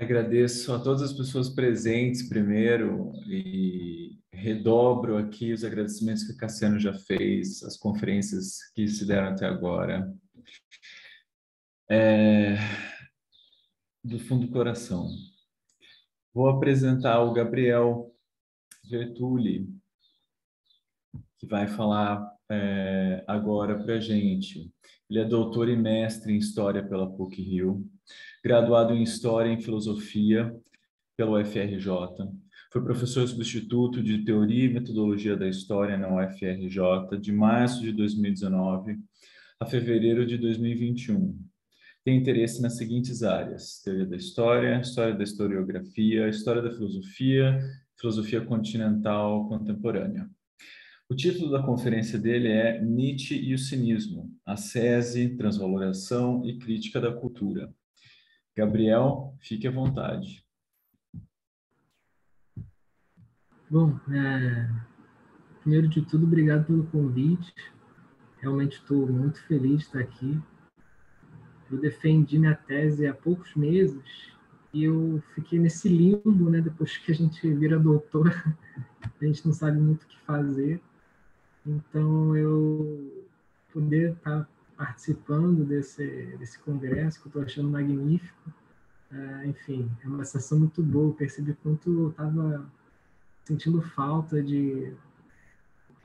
Agradeço a todas as pessoas presentes primeiro e redobro aqui os agradecimentos que o Cassiano já fez, as conferências que se deram até agora. Do fundo do coração. Vou apresentar o Gabriel Vertulli, que vai falar agora para a gente. Ele é doutor e mestre em História pela PUC-Rio, graduado em História e em Filosofia pela UFRJ. Foi professor substituto de Teoria e Metodologia da História na UFRJ de março de 2019 a fevereiro de 2021. Tem interesse nas seguintes áreas: teoria da história, história da historiografia, história da filosofia, filosofia continental contemporânea. O título da conferência dele é Nietzsche e o Cinismo, ascese, transvaloração e crítica da cultura. Gabriel, fique à vontade. Bom, primeiro de tudo, obrigado pelo convite. Realmente estou muito feliz de estar aqui. Eu defendi minha tese há poucos meses e eu fiquei nesse limbo, né? Depois que a gente vira doutor, a gente não sabe muito o que fazer. Então, eu poder estar participando desse congresso, que eu estou achando magnífico, enfim, é uma sensação muito boa. Eu percebi quanto eu estava sentindo falta de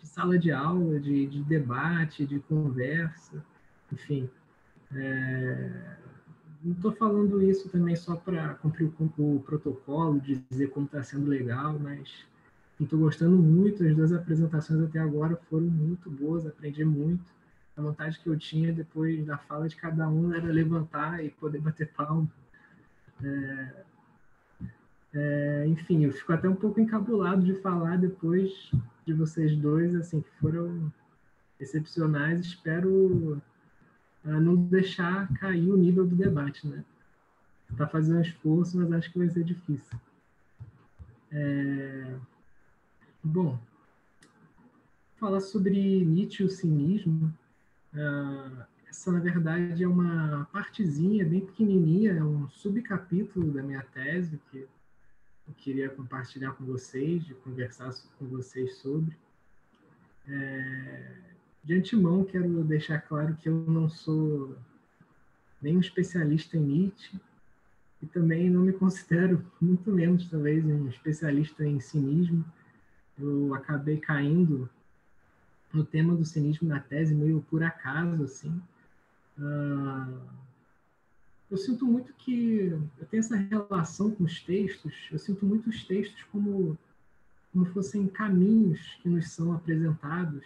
sala de aula, de debate, de conversa, enfim. Não estou falando isso também só para cumprir o protocolo, de dizer como está sendo legal, mas estou gostando muito. As duas apresentações até agora foram muito boas, aprendi muito. A vontade que eu tinha depois da fala de cada um era levantar e poder bater palma. Enfim, eu fico até um pouco encabulado de falar depois de vocês dois, assim, que foram excepcionais. Espero não deixar cair o nível do debate, né? Para fazer um esforço, mas acho que vai ser difícil. Bom, falar sobre Nietzsche e o cinismo, essa, na verdade, é uma partezinha bem pequenininha, é um subcapítulo da minha tese que eu queria compartilhar com vocês, de conversar com vocês sobre. De antemão, quero deixar claro que eu não sou nenhum especialista em Nietzsche e também não me considero, muito menos, talvez, um especialista em cinismo. Eu acabei caindo no tema do cinismo na tese meio por acaso, assim. Eu sinto muito que eu tenho essa relação com os textos, eu sinto muito os textos como fossem caminhos que nos são apresentados.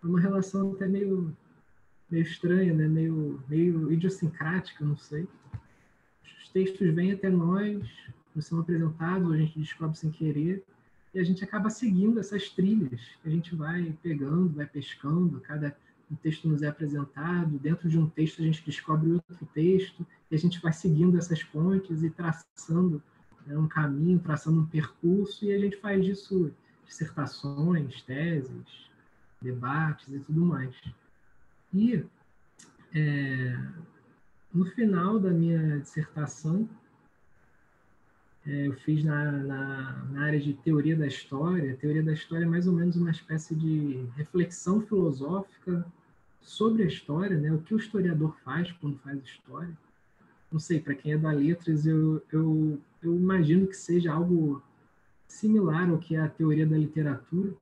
É uma relação até meio estranha, né? meio idiosincrática, não sei. Os textos vêm até nós, nos são apresentados, a gente descobre sem querer, e a gente acaba seguindo essas trilhas, a gente vai pegando, vai pescando, cada um texto nos é apresentado, dentro de um texto a gente descobre outro texto, e a gente vai seguindo essas pontes e traçando, né, um caminho, traçando um percurso, e a gente faz disso dissertações, teses, debates e tudo mais. E, no final da minha dissertação, eu fiz na área de teoria da história. A teoria da história é mais ou menos uma espécie de reflexão filosófica sobre a história, né? O que o historiador faz quando faz história. Não sei, para quem é da letras, eu imagino que seja algo similar ao que é a teoria da literatura.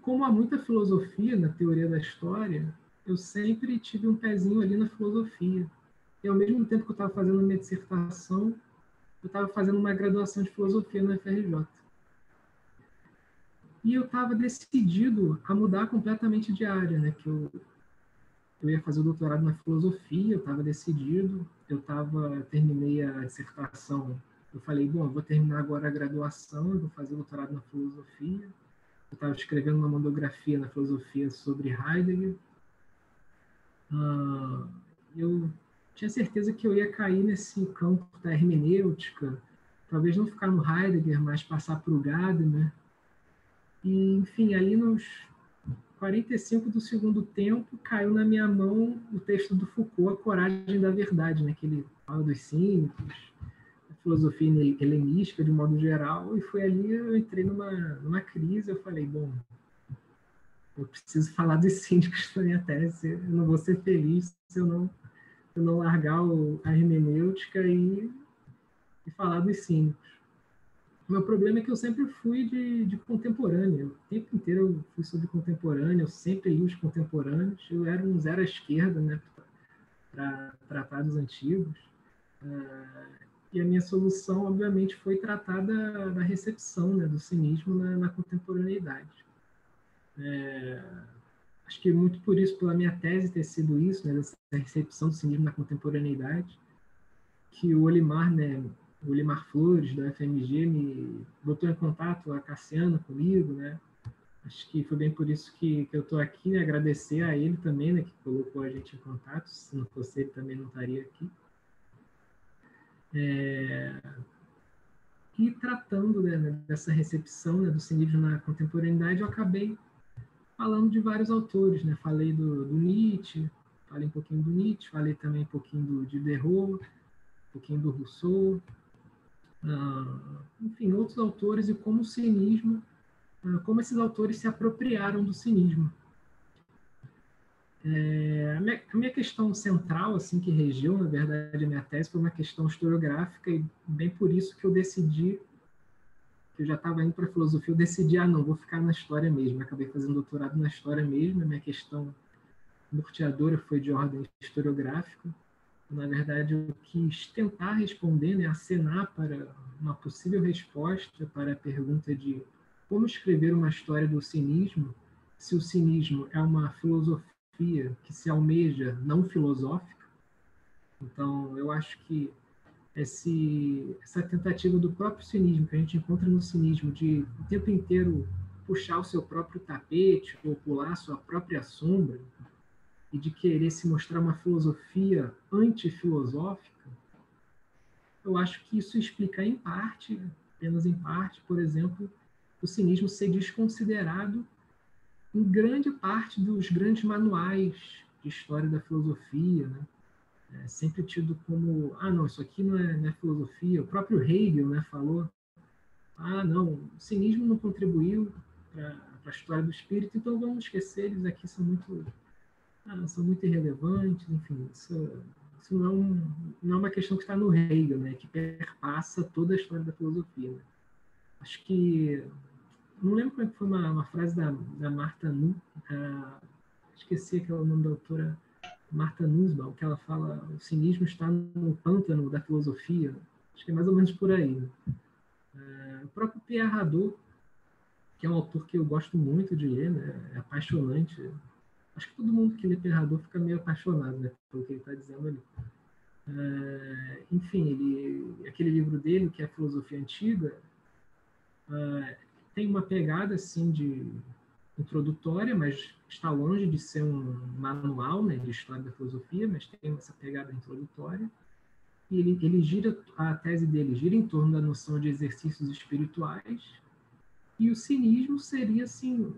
Como há muita filosofia na teoria da história, eu sempre tive um pezinho ali na filosofia. E ao mesmo tempo que eu estava fazendo a minha dissertação, eu estava fazendo uma graduação de filosofia na UFRJ. E eu estava decidido a mudar completamente de área, né? Que eu ia fazer o doutorado na filosofia, eu estava decidido, terminei a dissertação, eu falei, bom, eu vou terminar agora a graduação, eu vou fazer o doutorado na filosofia. Eu estava escrevendo uma monografia na filosofia sobre Heidegger. Eu tinha certeza que eu ia cair nesse campo da hermenêutica, talvez não ficar no Heidegger, mas passar para o Gadamer. E, enfim, ali nos 45 do segundo tempo, caiu na minha mão o texto do Foucault, A Coragem da Verdade, né? Que ele fala dos cínicos, da filosofia helenística, de modo geral, e foi ali eu entrei numa crise, eu falei, bom, eu preciso falar dos cínicos na minha tese, eu não vou ser feliz se eu não largar a hermenêutica e falar dos cínicos. O meu problema é que eu sempre fui de contemporâneo. O tempo inteiro eu fui sobre contemporâneo, eu sempre li os contemporâneos. Eu era um zero à esquerda, né, para tratar dos antigos. E a minha solução, obviamente, foi tratar da recepção, né, do cinismo na contemporaneidade. Acho que muito por isso, pela minha tese ter sido isso, né, dessa recepção do cinismo na contemporaneidade, que o Olimar, né, o Olimar Flores, da UFMG, me botou em contato, a Cassiana, comigo, né? Acho que foi bem por isso que eu estou aqui, né? Agradecer a ele também, né, que colocou a gente em contato. Se não fosse ele, também não estaria aqui. E tratando, né, dessa recepção, né, do cinismo na contemporaneidade, eu acabei falando de vários autores, né? Falei do Nietzsche, falei um pouquinho do Nietzsche, falei também um pouquinho do Diderot, um pouquinho do Rousseau, enfim, outros autores, e como o cinismo, como esses autores se apropriaram do cinismo. A minha questão central, assim, que regeu, na verdade, a minha tese, foi uma questão historiográfica, e bem por isso que eu decidi, que eu já estava indo para a filosofia, eu decidi, não, vou ficar na história mesmo. Eu acabei fazendo doutorado na história mesmo, a minha questão norteadora foi de ordem historiográfica. Na verdade, eu quis tentar responder, né, acenar para uma possível resposta para a pergunta de como escrever uma história do cinismo, se o cinismo é uma filosofia que se almeja não filosófica. Então, eu acho que essa tentativa do próprio cinismo, que a gente encontra no cinismo, de o tempo inteiro puxar o seu próprio tapete ou pular a sua própria sombra, e de querer se mostrar uma filosofia antifilosófica, eu acho que isso explica em parte, apenas em parte, por exemplo, o cinismo ser desconsiderado em grande parte dos grandes manuais de história da filosofia, né? É sempre tido como, não, isso aqui não é filosofia. O próprio Hegel, né, falou, não, o cinismo não contribuiu para a história do espírito, então vamos esquecer, eles aqui são muito irrelevantes, enfim, isso não é uma questão que está no Hegel, né, que perpassa toda a história da filosofia. Né? Acho que, não lembro como é que foi uma frase da Martha esqueci aquele nome da autora, Martha Nussbaum, que ela fala, o cinismo está no pântano da filosofia. Acho que é mais ou menos por aí. Né? O próprio Pierre Hadot, que é um autor que eu gosto muito de ler, né, é apaixonante. Acho que todo mundo que lê Pierre Hadot fica meio apaixonado, né, pelo que ele está dizendo ali. Enfim, aquele livro dele, que é a Filosofia Antiga, tem uma pegada assim de introdutória, mas está longe de ser um manual, né, de história da filosofia, mas tem essa pegada introdutória. E ele gira, a tese dele gira em torno da noção de exercícios espirituais, e o cinismo seria assim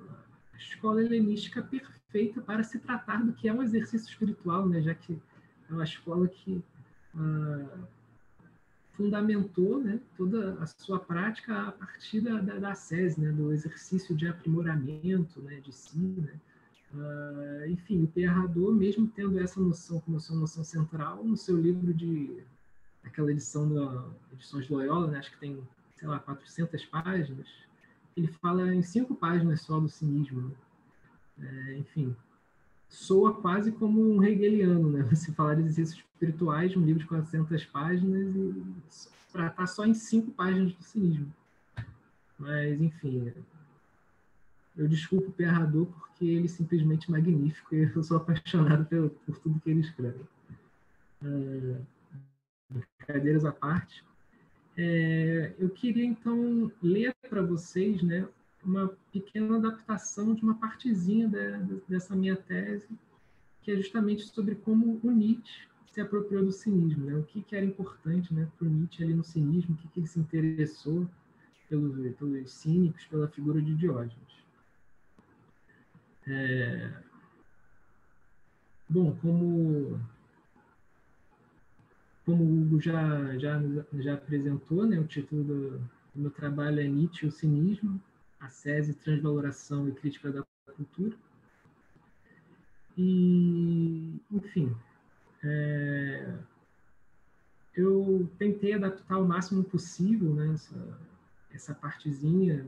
a escola helenística perfeita para se tratar do que é um exercício espiritual, né, já que é uma escola que fundamentou, né, toda a sua prática a partir da ascese, né, do exercício de aprimoramento, né, de si. Né. Enfim, o Pierre Hadot, mesmo tendo essa noção como sua noção central, no seu livro aquela edição da Edições Loyola, né, acho que tem, sei lá, 400 páginas, ele fala em 5 páginas só do cinismo. Né. Enfim, soa quase como um hegeliano, né? Você falar de exercícios espirituais, um livro de 400 páginas, e tratar só em 5 páginas do cinismo. Mas, enfim, eu desculpo o Pierre Hadot porque ele é simplesmente magnífico e eu sou apaixonado por tudo que ele escreve. Brincadeiras à parte. Eu queria, então, ler para vocês, né, uma pequena adaptação de uma partezinha dessa minha tese, que é justamente sobre como o Nietzsche se apropriou do cinismo, né? O que era importante, né, para o Nietzsche ali no cinismo, o que ele se interessou pelos cínicos, pela figura de Diógenes. Bom, como o Hugo já apresentou, né, o título do meu trabalho é Nietzsche e o Cinismo, ascese, transvaloração e crítica da cultura. E, enfim, eu tentei adaptar o máximo possível, né, essa partezinha,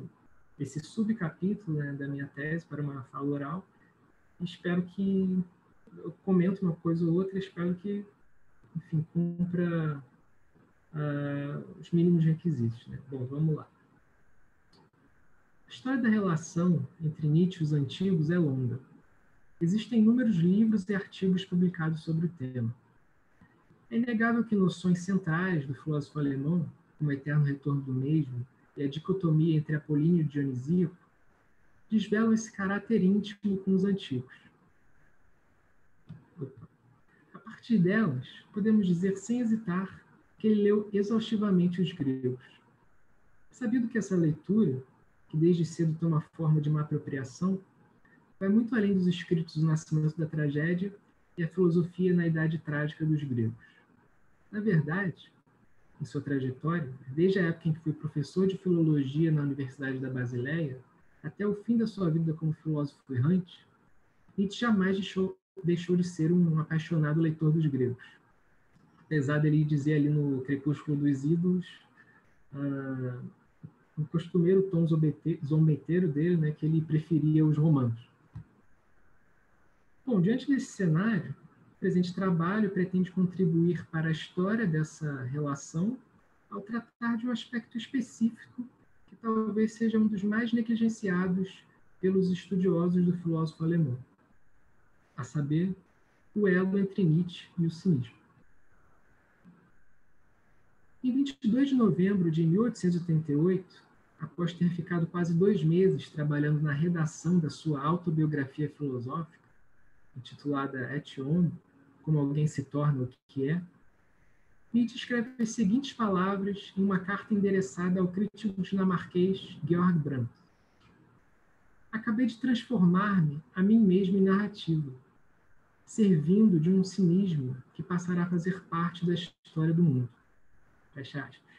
esse subcapítulo, né, da minha tese para uma fala oral. Espero que eu comente uma coisa ou outra, espero que, enfim, cumpra os mínimos requisitos, né? Bom, vamos lá. A história da relação entre Nietzsche e os antigos é longa. Existem inúmeros livros e artigos publicados sobre o tema. É inegável que noções centrais do filósofo alemão, como o eterno retorno do mesmo e a dicotomia entre apolíneo e dionisíaco, desvelam esse caráter íntimo com os antigos. A partir delas, podemos dizer sem hesitar que ele leu exaustivamente os gregos. É sabido que essa leitura, que desde cedo toma forma de uma apropriação, vai muito além dos escritos do nascimento da tragédia e a filosofia na idade trágica dos gregos. Na verdade, em sua trajetória, desde a época em que foi professor de filologia na Universidade da Basileia, até o fim da sua vida como filósofo errante, Nietzsche jamais deixou de ser um apaixonado leitor dos gregos. Apesar dele dizer ali no Crepúsculo dos Ídolos, no costumeiro tom zombeteiro dele, né, que ele preferia os romanos. Bom, diante desse cenário, o presente trabalho pretende contribuir para a história dessa relação ao tratar de um aspecto específico que talvez seja um dos mais negligenciados pelos estudiosos do filósofo alemão, a saber, o elo entre Nietzsche e o cinismo. Em 22 de novembro de 1888, após ter ficado quase 2 meses trabalhando na redação da sua autobiografia filosófica, intitulada Et Homo, como alguém se torna o que é, Nietzsche escreve as seguintes palavras em uma carta endereçada ao crítico dinamarquês Georg Brandt. Acabei de transformar-me a mim mesmo em narrativa, servindo de um cinismo que passará a fazer parte da história do mundo. Fecha aspas.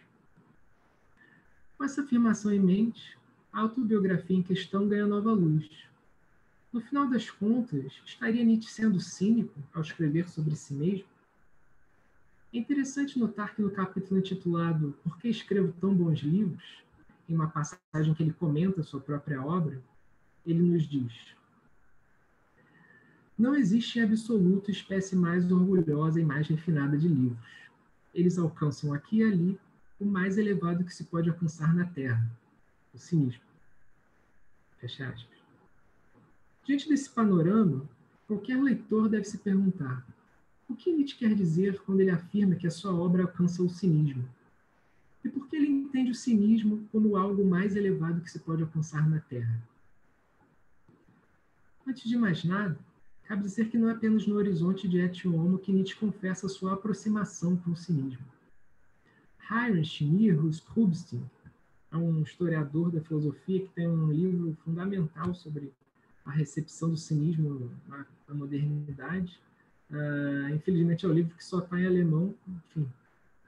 Com essa afirmação em mente, a autobiografia em questão ganha nova luz. No final das contas, estaria Nietzsche sendo cínico ao escrever sobre si mesmo? É interessante notar que no capítulo intitulado Por que escrevo tão bons livros, em uma passagem que ele comenta sua própria obra, ele nos diz: não existe em absoluto espécie mais orgulhosa e mais refinada de livros. Eles alcançam aqui e ali o mais elevado que se pode alcançar na Terra, o cinismo. Fecha aspas. Diante desse panorama, qualquer leitor deve se perguntar: o que Nietzsche quer dizer quando ele afirma que a sua obra alcança o cinismo? E por que ele entende o cinismo como algo mais elevado que se pode alcançar na Terra? Antes de mais nada, cabe dizer que não é apenas no horizonte de Et Homo que Nietzsche confessa sua aproximação com o cinismo. Heinrich Niehaus Rubinstein é um historiador da filosofia que tem um livro fundamental sobre a recepção do cinismo na modernidade. Infelizmente é um livro que só está em alemão. Enfim,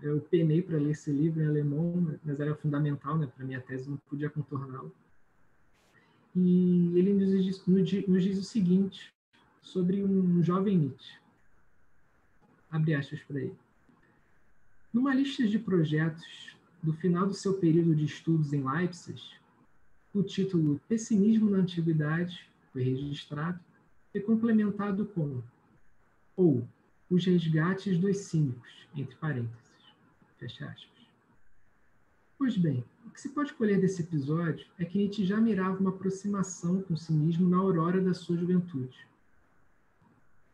eu penei para ler esse livro em alemão, mas era fundamental, né, para a minha tese, não podia contorná-lo. E ele nos diz o seguinte sobre um jovem Nietzsche. Abre aspas para ele. Numa lista de projetos do final do seu período de estudos em Leipzig, o título Pessimismo na Antiguidade foi registrado e complementado com ou os resgates dos cínicos, entre parênteses. Fecha aspas. Pois bem, o que se pode colher desse episódio é que Nietzsche já mirava uma aproximação com o cinismo na aurora da sua juventude.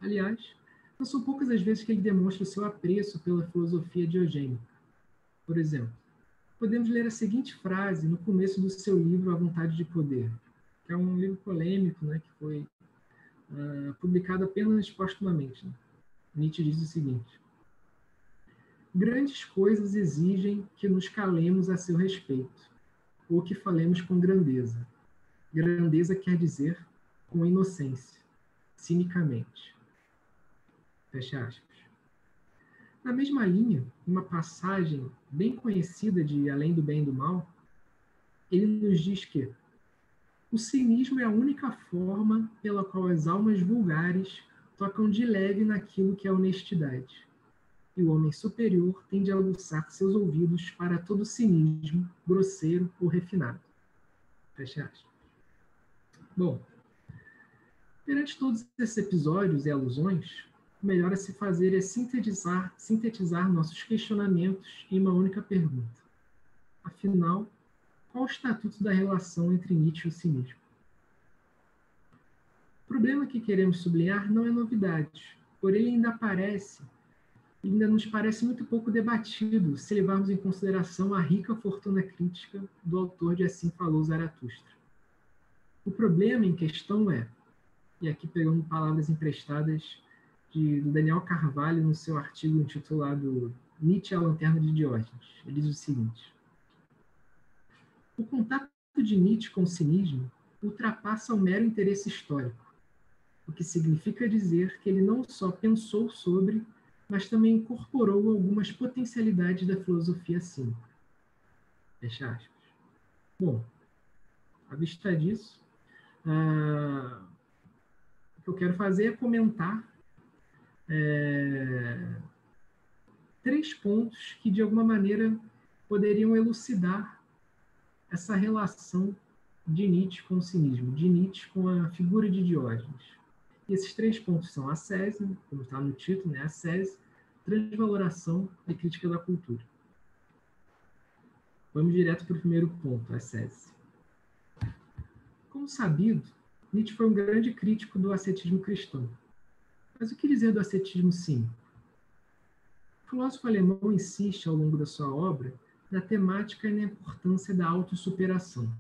Aliás, não são poucas as vezes que ele demonstra o seu apreço pela filosofia diogênica. Por exemplo, podemos ler a seguinte frase no começo do seu livro A Vontade de Poder, que é um livro polêmico, né, que foi publicado apenas postumamente. Né? Nietzsche diz o seguinte: grandes coisas exigem que nos calemos a seu respeito, ou que falemos com grandeza. Grandeza quer dizer com inocência, cinicamente. Fecha aspas. Na mesma linha, uma passagem bem conhecida de Além do Bem e do Mal, ele nos diz que o cinismo é a única forma pela qual as almas vulgares tocam de leve naquilo que é honestidade. E o homem superior tende a aguçar seus ouvidos para todo cinismo, grosseiro ou refinado. Fecha aspas. Bom, perante todos esses episódios e alusões, o melhor a se fazer é sintetizar nossos questionamentos em uma única pergunta. Afinal, qual o estatuto da relação entre Nietzsche e o cinismo? O problema que queremos sublinhar não é novidade, porém ainda nos parece muito pouco debatido se levarmos em consideração a rica fortuna crítica do autor de Assim Falou Zaratustra. O problema em questão é, e aqui pegando palavras emprestadas do Daniel Carvalho no seu artigo intitulado Nietzsche, a Lanterna de Diógenes. Ele diz o seguinte: o contato de Nietzsche com o cinismo ultrapassa o mero interesse histórico, o que significa dizer que ele não só pensou sobre, mas também incorporou algumas potencialidades da filosofia cínica. Fecha aspas. Bom, à vista disso, o que eu quero fazer é comentar três pontos que, de alguma maneira, poderiam elucidar essa relação de Nietzsche com o cinismo, de Nietzsche com a figura de Diógenes. E esses três pontos são a ascese, como está no título, né? Ascese, transvaloração e crítica da cultura. Vamos direto para o primeiro ponto, a ascese. Como sabido, Nietzsche foi um grande crítico do ascetismo cristão. Mas o que dizer do ascetismo cínico? O filósofo alemão insiste, ao longo da sua obra, na temática e na importância da autossuperação.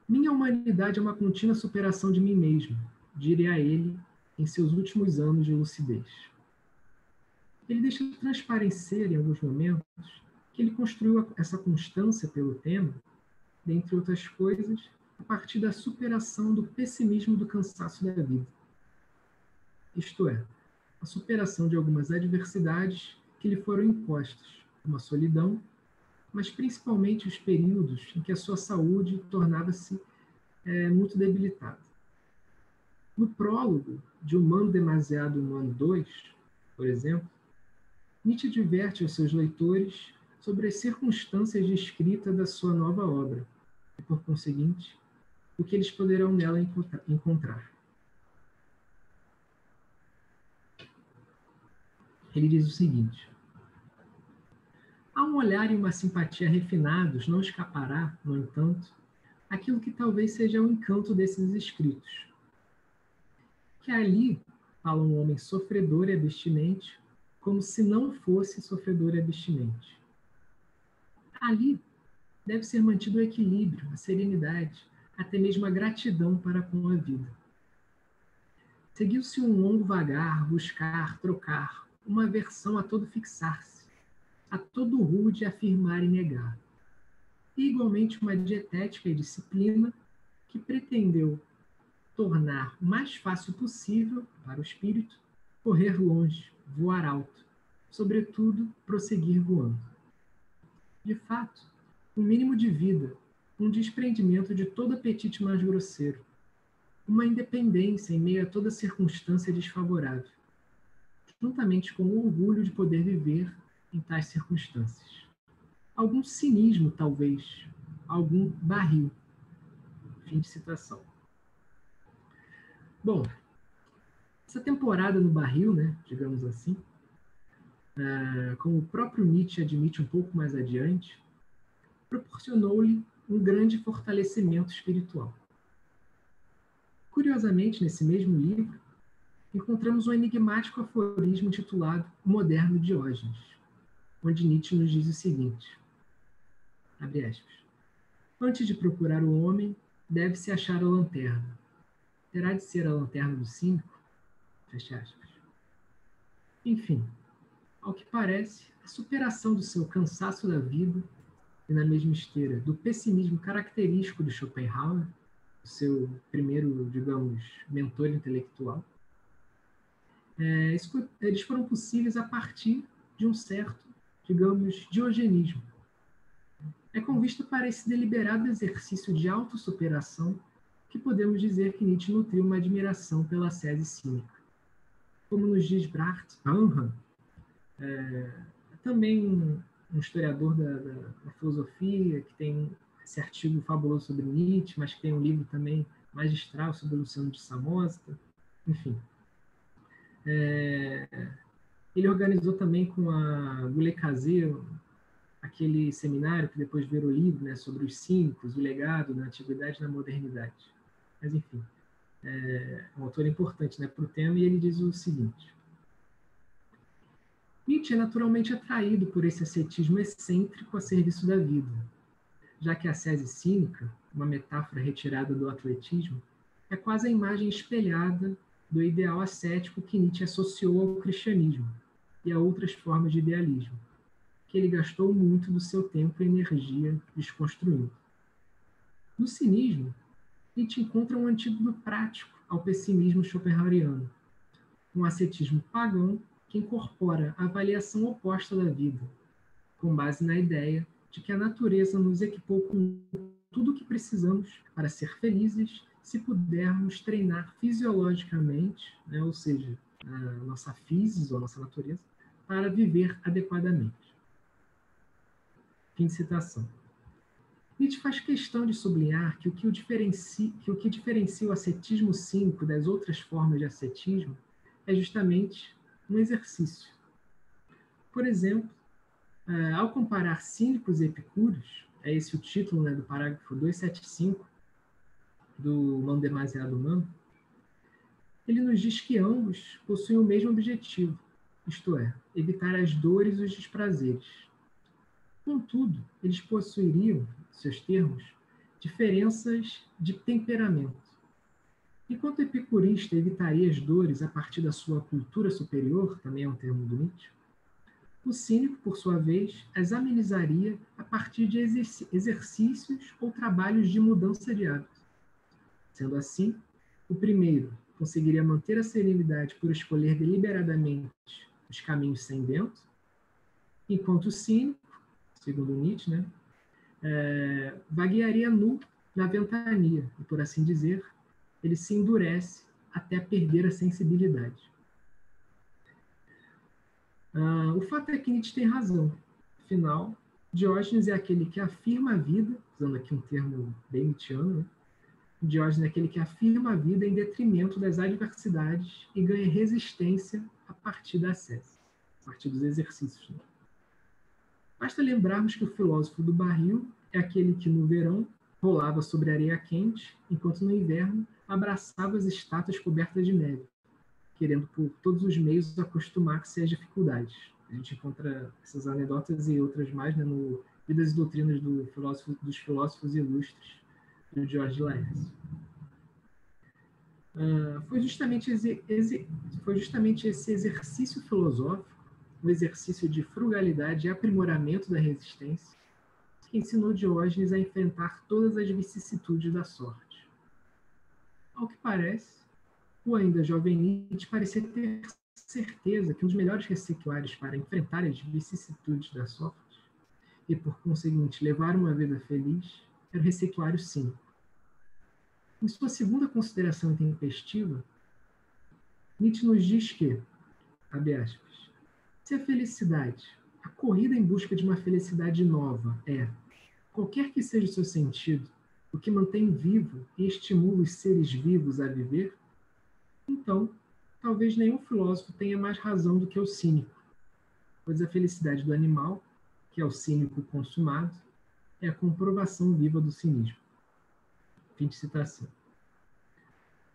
Minha humanidade é uma contínua superação de mim mesmo, diria ele em seus últimos anos de lucidez. Ele deixa transparecer, em alguns momentos, que ele construiu essa constância pelo tema, dentre outras coisas, a partir da superação do pessimismo do cansaço da vida. Isto é, a superação de algumas adversidades que lhe foram impostas, como a solidão, mas principalmente os períodos em que a sua saúde tornava-se muito debilitada. No prólogo de Humano Demasiado Humano 2, por exemplo, Nietzsche adverte aos seus leitores sobre as circunstâncias de escrita da sua nova obra e, por conseguinte, o que eles poderão nela encontrar. Ele diz o seguinte: há um olhar e uma simpatia refinados não escapará, no entanto, aquilo que talvez seja o encanto desses escritos. Que ali fala um homem sofredor e abstinente, como se não fosse sofredor e abstinente. Ali deve ser mantido o equilíbrio, a serenidade, até mesmo a gratidão para com a vida. Seguiu-se um longo vagar, buscar, trocar, uma aversão a todo fixar-se, a todo rude afirmar e negar. E igualmente uma dietética e disciplina que pretendeu tornar o mais fácil possível para o espírito correr longe, voar alto, sobretudo prosseguir voando. De fato, um mínimo de vida, um desprendimento de todo apetite mais grosseiro, uma independência em meio a toda circunstância desfavorável, juntamente com o orgulho de poder viver em tais circunstâncias. Algum cinismo, talvez, algum barril. Fim de citação. Bom, essa temporada no barril, né, digamos assim, como o próprio Nietzsche admite um pouco mais adiante, proporcionou-lhe um grande fortalecimento espiritual. Curiosamente, nesse mesmo livro, encontramos um enigmático aforismo intitulado O Moderno Diógenes, onde Nietzsche nos diz o seguinte, abre aspas, antes de procurar o homem, deve-se achar a lanterna. Terá de ser a lanterna do cínico? Fecha aspas. Enfim, ao que parece, a superação do seu cansaço da vida e, na mesma esteira, do pessimismo característico de Schopenhauer, o seu primeiro, digamos, mentor intelectual, eles foram possíveis a partir de um certo, digamos, diogenismo. É com vista para esse deliberado exercício de autossuperação que podemos dizer que Nietzsche nutriu uma admiração pela ascese cínica. Como nos diz Bart Ehrman, também um historiador da filosofia, que tem esse artigo fabuloso sobre Nietzsche, mas que tem um livro também magistral sobre Luciano de Samosata, enfim. Ele organizou também com a Goulet-Cazé aquele seminário que depois virou livro, né, sobre os cínicos, o legado na antiguidade e na modernidade. Mas, enfim, é um autor importante, né, para o tema, e ele diz o seguinte: Nietzsche é naturalmente atraído por esse ascetismo excêntrico a serviço da vida, já que a ascese cínica, uma metáfora retirada do atletismo, é quase a imagem espelhada do ideal ascético que Nietzsche associou ao cristianismo e a outras formas de idealismo, que ele gastou muito do seu tempo e energia desconstruindo. No cinismo, Nietzsche encontra um antídoto prático ao pessimismo schopenhaueriano, um ascetismo pagão que incorpora a avaliação oposta da vida, com base na ideia de que a natureza nos equipou com tudo o que precisamos para ser felizes se pudermos treinar fisiologicamente, né, ou seja, a nossa physis, ou a nossa natureza, para viver adequadamente. Fim de citação. Nietzsche faz questão de sublinhar que o que diferencia o ascetismo cínico das outras formas de ascetismo é justamente um exercício. Por exemplo, ao comparar cínicos e epicúreos, é esse o título, né, do parágrafo 275 do Mão Demasiado Humano, ele nos diz que ambos possuem o mesmo objetivo, isto é, evitar as dores e os desprazeres. Contudo, eles possuiriam, seus termos, diferenças de temperamento. Enquanto o epicurista evitaria as dores a partir da sua cultura superior, também é um termo do Nietzsche, o cínico, por sua vez, as amenizaria a partir de exercícios ou trabalhos de mudança de hábito. Sendo assim, o primeiro conseguiria manter a serenidade por escolher deliberadamente os caminhos sem vento, enquanto o cínico, segundo Nietzsche, né, vaguearia nu na ventania, e, por assim dizer, ele se endurece até perder a sensibilidade. O fato é que Nietzsche tem razão. Afinal, Diógenes é aquele que afirma a vida, usando aqui um termo bem nietzschiano, né? Diógenes é aquele que afirma a vida em detrimento das adversidades e ganha resistência a partir da ascese, a partir dos exercícios. Né? Basta lembrarmos que o filósofo do barril é aquele que, no verão, rolava sobre areia quente, enquanto no inverno abraçava as estátuas cobertas de neve, querendo por todos os meios acostumar-se às dificuldades. A gente encontra essas anedotas e outras mais, né, no Vidas e Doutrinas dos Filósofos Ilustres, do George Laércio. Foi justamente esse exercício filosófico, o exercício de frugalidade e aprimoramento da resistência, que ensinou Diógenes a enfrentar todas as vicissitudes da sorte. Ao que parece, o ainda jovem Nietzsche parecia ter certeza que um dos melhores receituários para enfrentar as vicissitudes da sorte e, por conseguinte, levar uma vida feliz era o receituário cínico. Em sua segunda consideração intempestiva, Nietzsche nos diz que, abre aspas, se a felicidade, a corrida em busca de uma felicidade nova é, qualquer que seja o seu sentido, o que mantém vivo e estimula os seres vivos a viver, então, talvez nenhum filósofo tenha mais razão do que o cínico, pois a felicidade do animal, que é o cínico consumado, é a comprovação viva do cinismo. Fim de citação.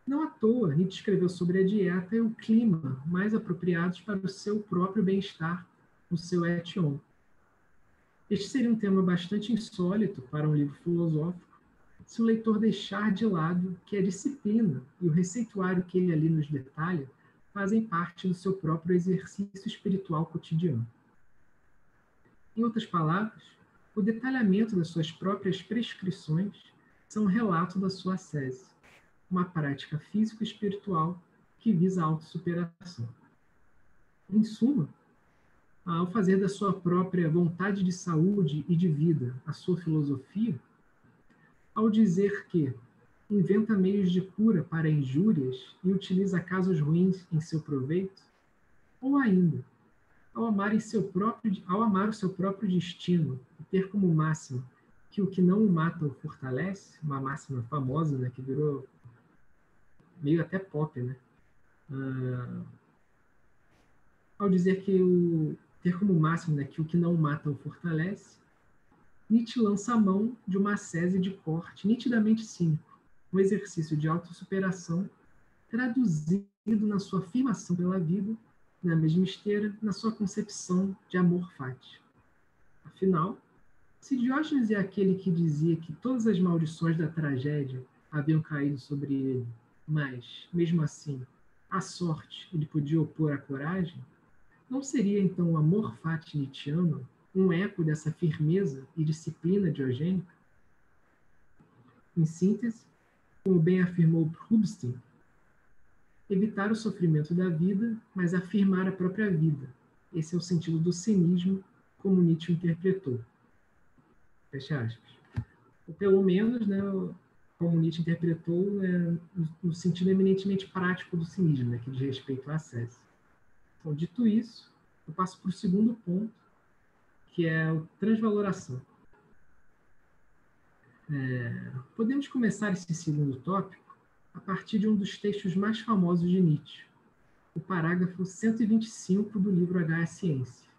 Não à toa, Nietzsche escreveu sobre a dieta e o clima mais apropriados para o seu próprio bem-estar no seu Étion. Este seria um tema bastante insólito para um livro filosófico, se o leitor deixar de lado que a disciplina e o receituário que ele ali nos detalha fazem parte do seu próprio exercício espiritual cotidiano. Em outras palavras, o detalhamento das suas próprias prescrições são um relato da sua ascese, uma prática físico-espiritual que visa a autossuperação. Em suma, ao fazer da sua própria vontade de saúde e de vida a sua filosofia, ao dizer que inventa meios de cura para injúrias e utiliza casos ruins em seu proveito, ou ainda, ao amar o seu próprio destino e ter como máxima que o que não o mata o fortalece, uma máxima famosa, né, que virou meio até pop, né? Ao dizer que ter como máximo, né, que o que não o mata o fortalece, Nietzsche lança a mão de uma ascese de corte nitidamente cínico, um exercício de autossuperação traduzido na sua afirmação pela vida, na mesma esteira, na sua concepção de amor fati. Afinal, se Diógenes é aquele que dizia que todas as maldições da tragédia haviam caído sobre ele, mas, mesmo assim, a sorte ele podia opor à coragem, não seria então o amor fati nietzschiano um eco dessa firmeza e disciplina diogênica? Em síntese, como bem afirmou Rubinstein, evitar o sofrimento da vida, mas afirmar a própria vida. Esse é o sentido do cinismo, como Nietzsche interpretou. Fecha aspas. Ou pelo menos, né, como Nietzsche interpretou, no sentido eminentemente prático do cinismo, né, que diz respeito à ascese. Então, dito isso, eu passo para o segundo ponto, que é a transvaloração. Podemos começar esse segundo tópico a partir de um dos textos mais famosos de Nietzsche, o parágrafo 125 do livro H. A Ciência,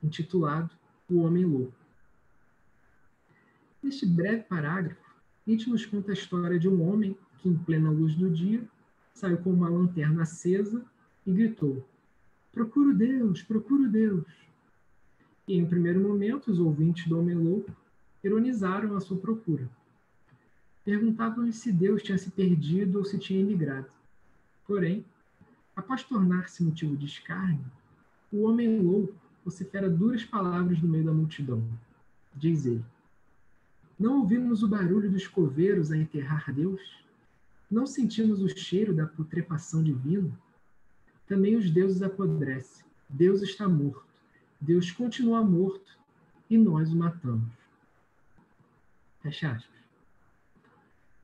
intitulado O Homem Louco. Neste breve parágrafo, Nietzsche nos conta a história de um homem que, em plena luz do dia, saiu com uma lanterna acesa e gritou: "Procuro Deus, procuro Deus!" E, em primeiro momento, os ouvintes do Homem Louco ironizaram a sua procura. Perguntavam-lhe se Deus tinha se perdido ou se tinha emigrado. Porém, após tornar-se motivo de escárnio, o Homem Louco vocifera duras palavras no meio da multidão. Diz ele: "Não ouvimos o barulho dos coveiros a enterrar Deus? Não sentimos o cheiro da putrefação divina? Também os deuses apodrecem. Deus está morto. Deus continua morto e nós o matamos." Fecha aspas.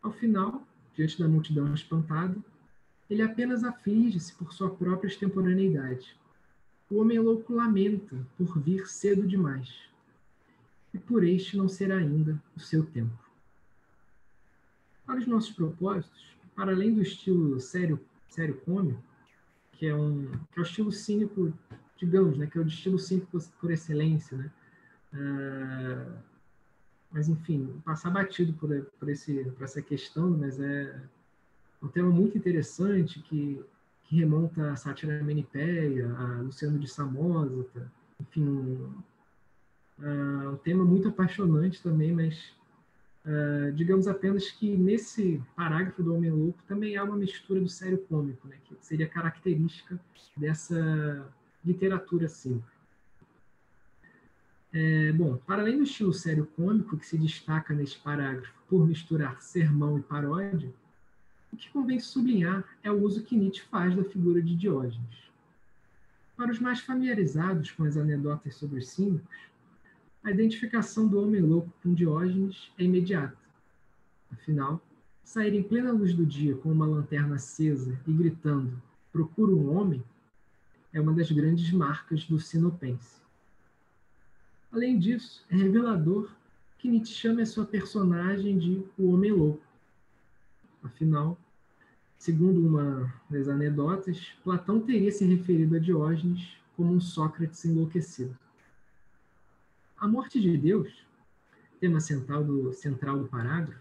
Ao final, diante da multidão espantada, ele apenas aflige-se por sua própria extemporaneidade. O Homem Louco lamenta por vir cedo demais, e por este não ser ainda o seu tempo. Para os nossos propósitos, para além do estilo sério cômico, que é o estilo cínico, digamos, né, que é o estilo cínico por excelência, né? Mas, enfim, passar batido por essa questão, mas é um tema muito interessante que remonta à sátira menipéia, a Luciano de Samosata, enfim, um tema muito apaixonante também, mas digamos apenas que nesse parágrafo do Homem Louco também há uma mistura do sério cômico, né, que seria característica dessa literatura assim. Bom, para além do estilo sério cômico, que se destaca neste parágrafo por misturar sermão e paródia, o que convém sublinhar é o uso que Nietzsche faz da figura de Diógenes. Para os mais familiarizados com as anedotas sobre os cínicos, a identificação do Homem Louco com Diógenes é imediata. Afinal, sair em plena luz do dia com uma lanterna acesa e gritando "Procuro um homem" é uma das grandes marcas do sinopense. Além disso, é revelador que Nietzsche chame a sua personagem de o Homem Louco. Afinal, segundo uma das anedotas, Platão teria se referido a Diógenes como um Sócrates enlouquecido. A morte de Deus, tema central do parágrafo,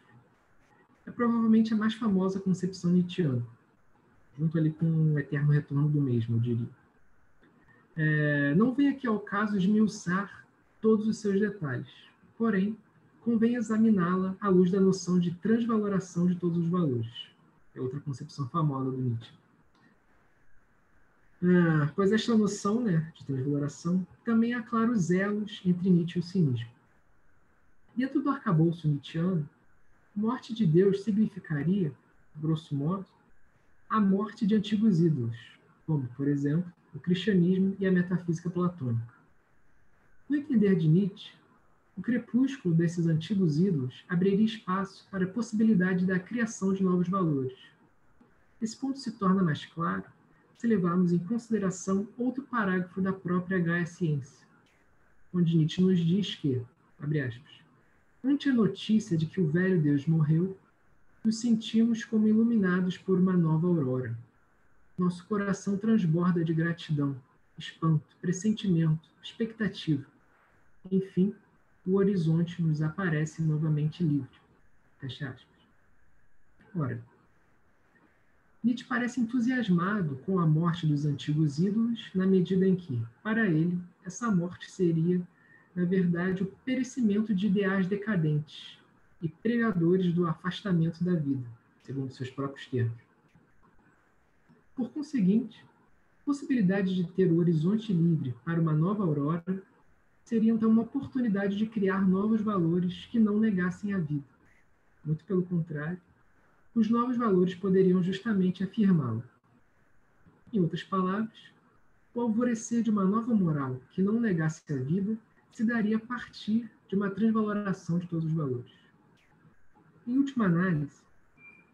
é provavelmente a mais famosa concepção nietzschiana, junto ali com o eterno retorno do mesmo, eu diria. Não vem aqui ao caso esmiuçar todos os seus detalhes, porém, convém examiná-la à luz da noção de transvaloração de todos os valores. É outra concepção famosa do Nietzsche. Pois esta noção, né, de transvaloração também aclara os elos entre Nietzsche e o cinismo. Dentro do arcabouço nietzschiano, Morte de Deus significaria, grosso modo, a morte de antigos ídolos, como, por exemplo, o cristianismo e a metafísica platônica. No entender de Nietzsche, o crepúsculo desses antigos ídolos abriria espaço para a possibilidade da criação de novos valores. Esse ponto se torna mais claro se levarmos em consideração outro parágrafo da própria Gaia Ciência, onde Nietzsche nos diz que, abre aspas, ante a notícia de que o velho Deus morreu, nos sentimos como iluminados por uma nova aurora. Nosso coração transborda de gratidão, espanto, pressentimento, expectativa. Enfim, o horizonte nos aparece novamente livre. Fecha aspas. Ora, Nietzsche parece entusiasmado com a morte dos antigos ídolos, na medida em que, para ele, essa morte seria, na verdade, o perecimento de ideais decadentes e pregadores do afastamento da vida, segundo seus próprios termos. Por conseguinte, a possibilidade de ter o horizonte livre para uma nova aurora seria então uma oportunidade de criar novos valores que não negassem a vida. Muito pelo contrário, os novos valores poderiam justamente afirmá-lo. Em outras palavras, o alvorecer de uma nova moral que não negasse a vida se daria a partir de uma transvaloração de todos os valores. Em última análise,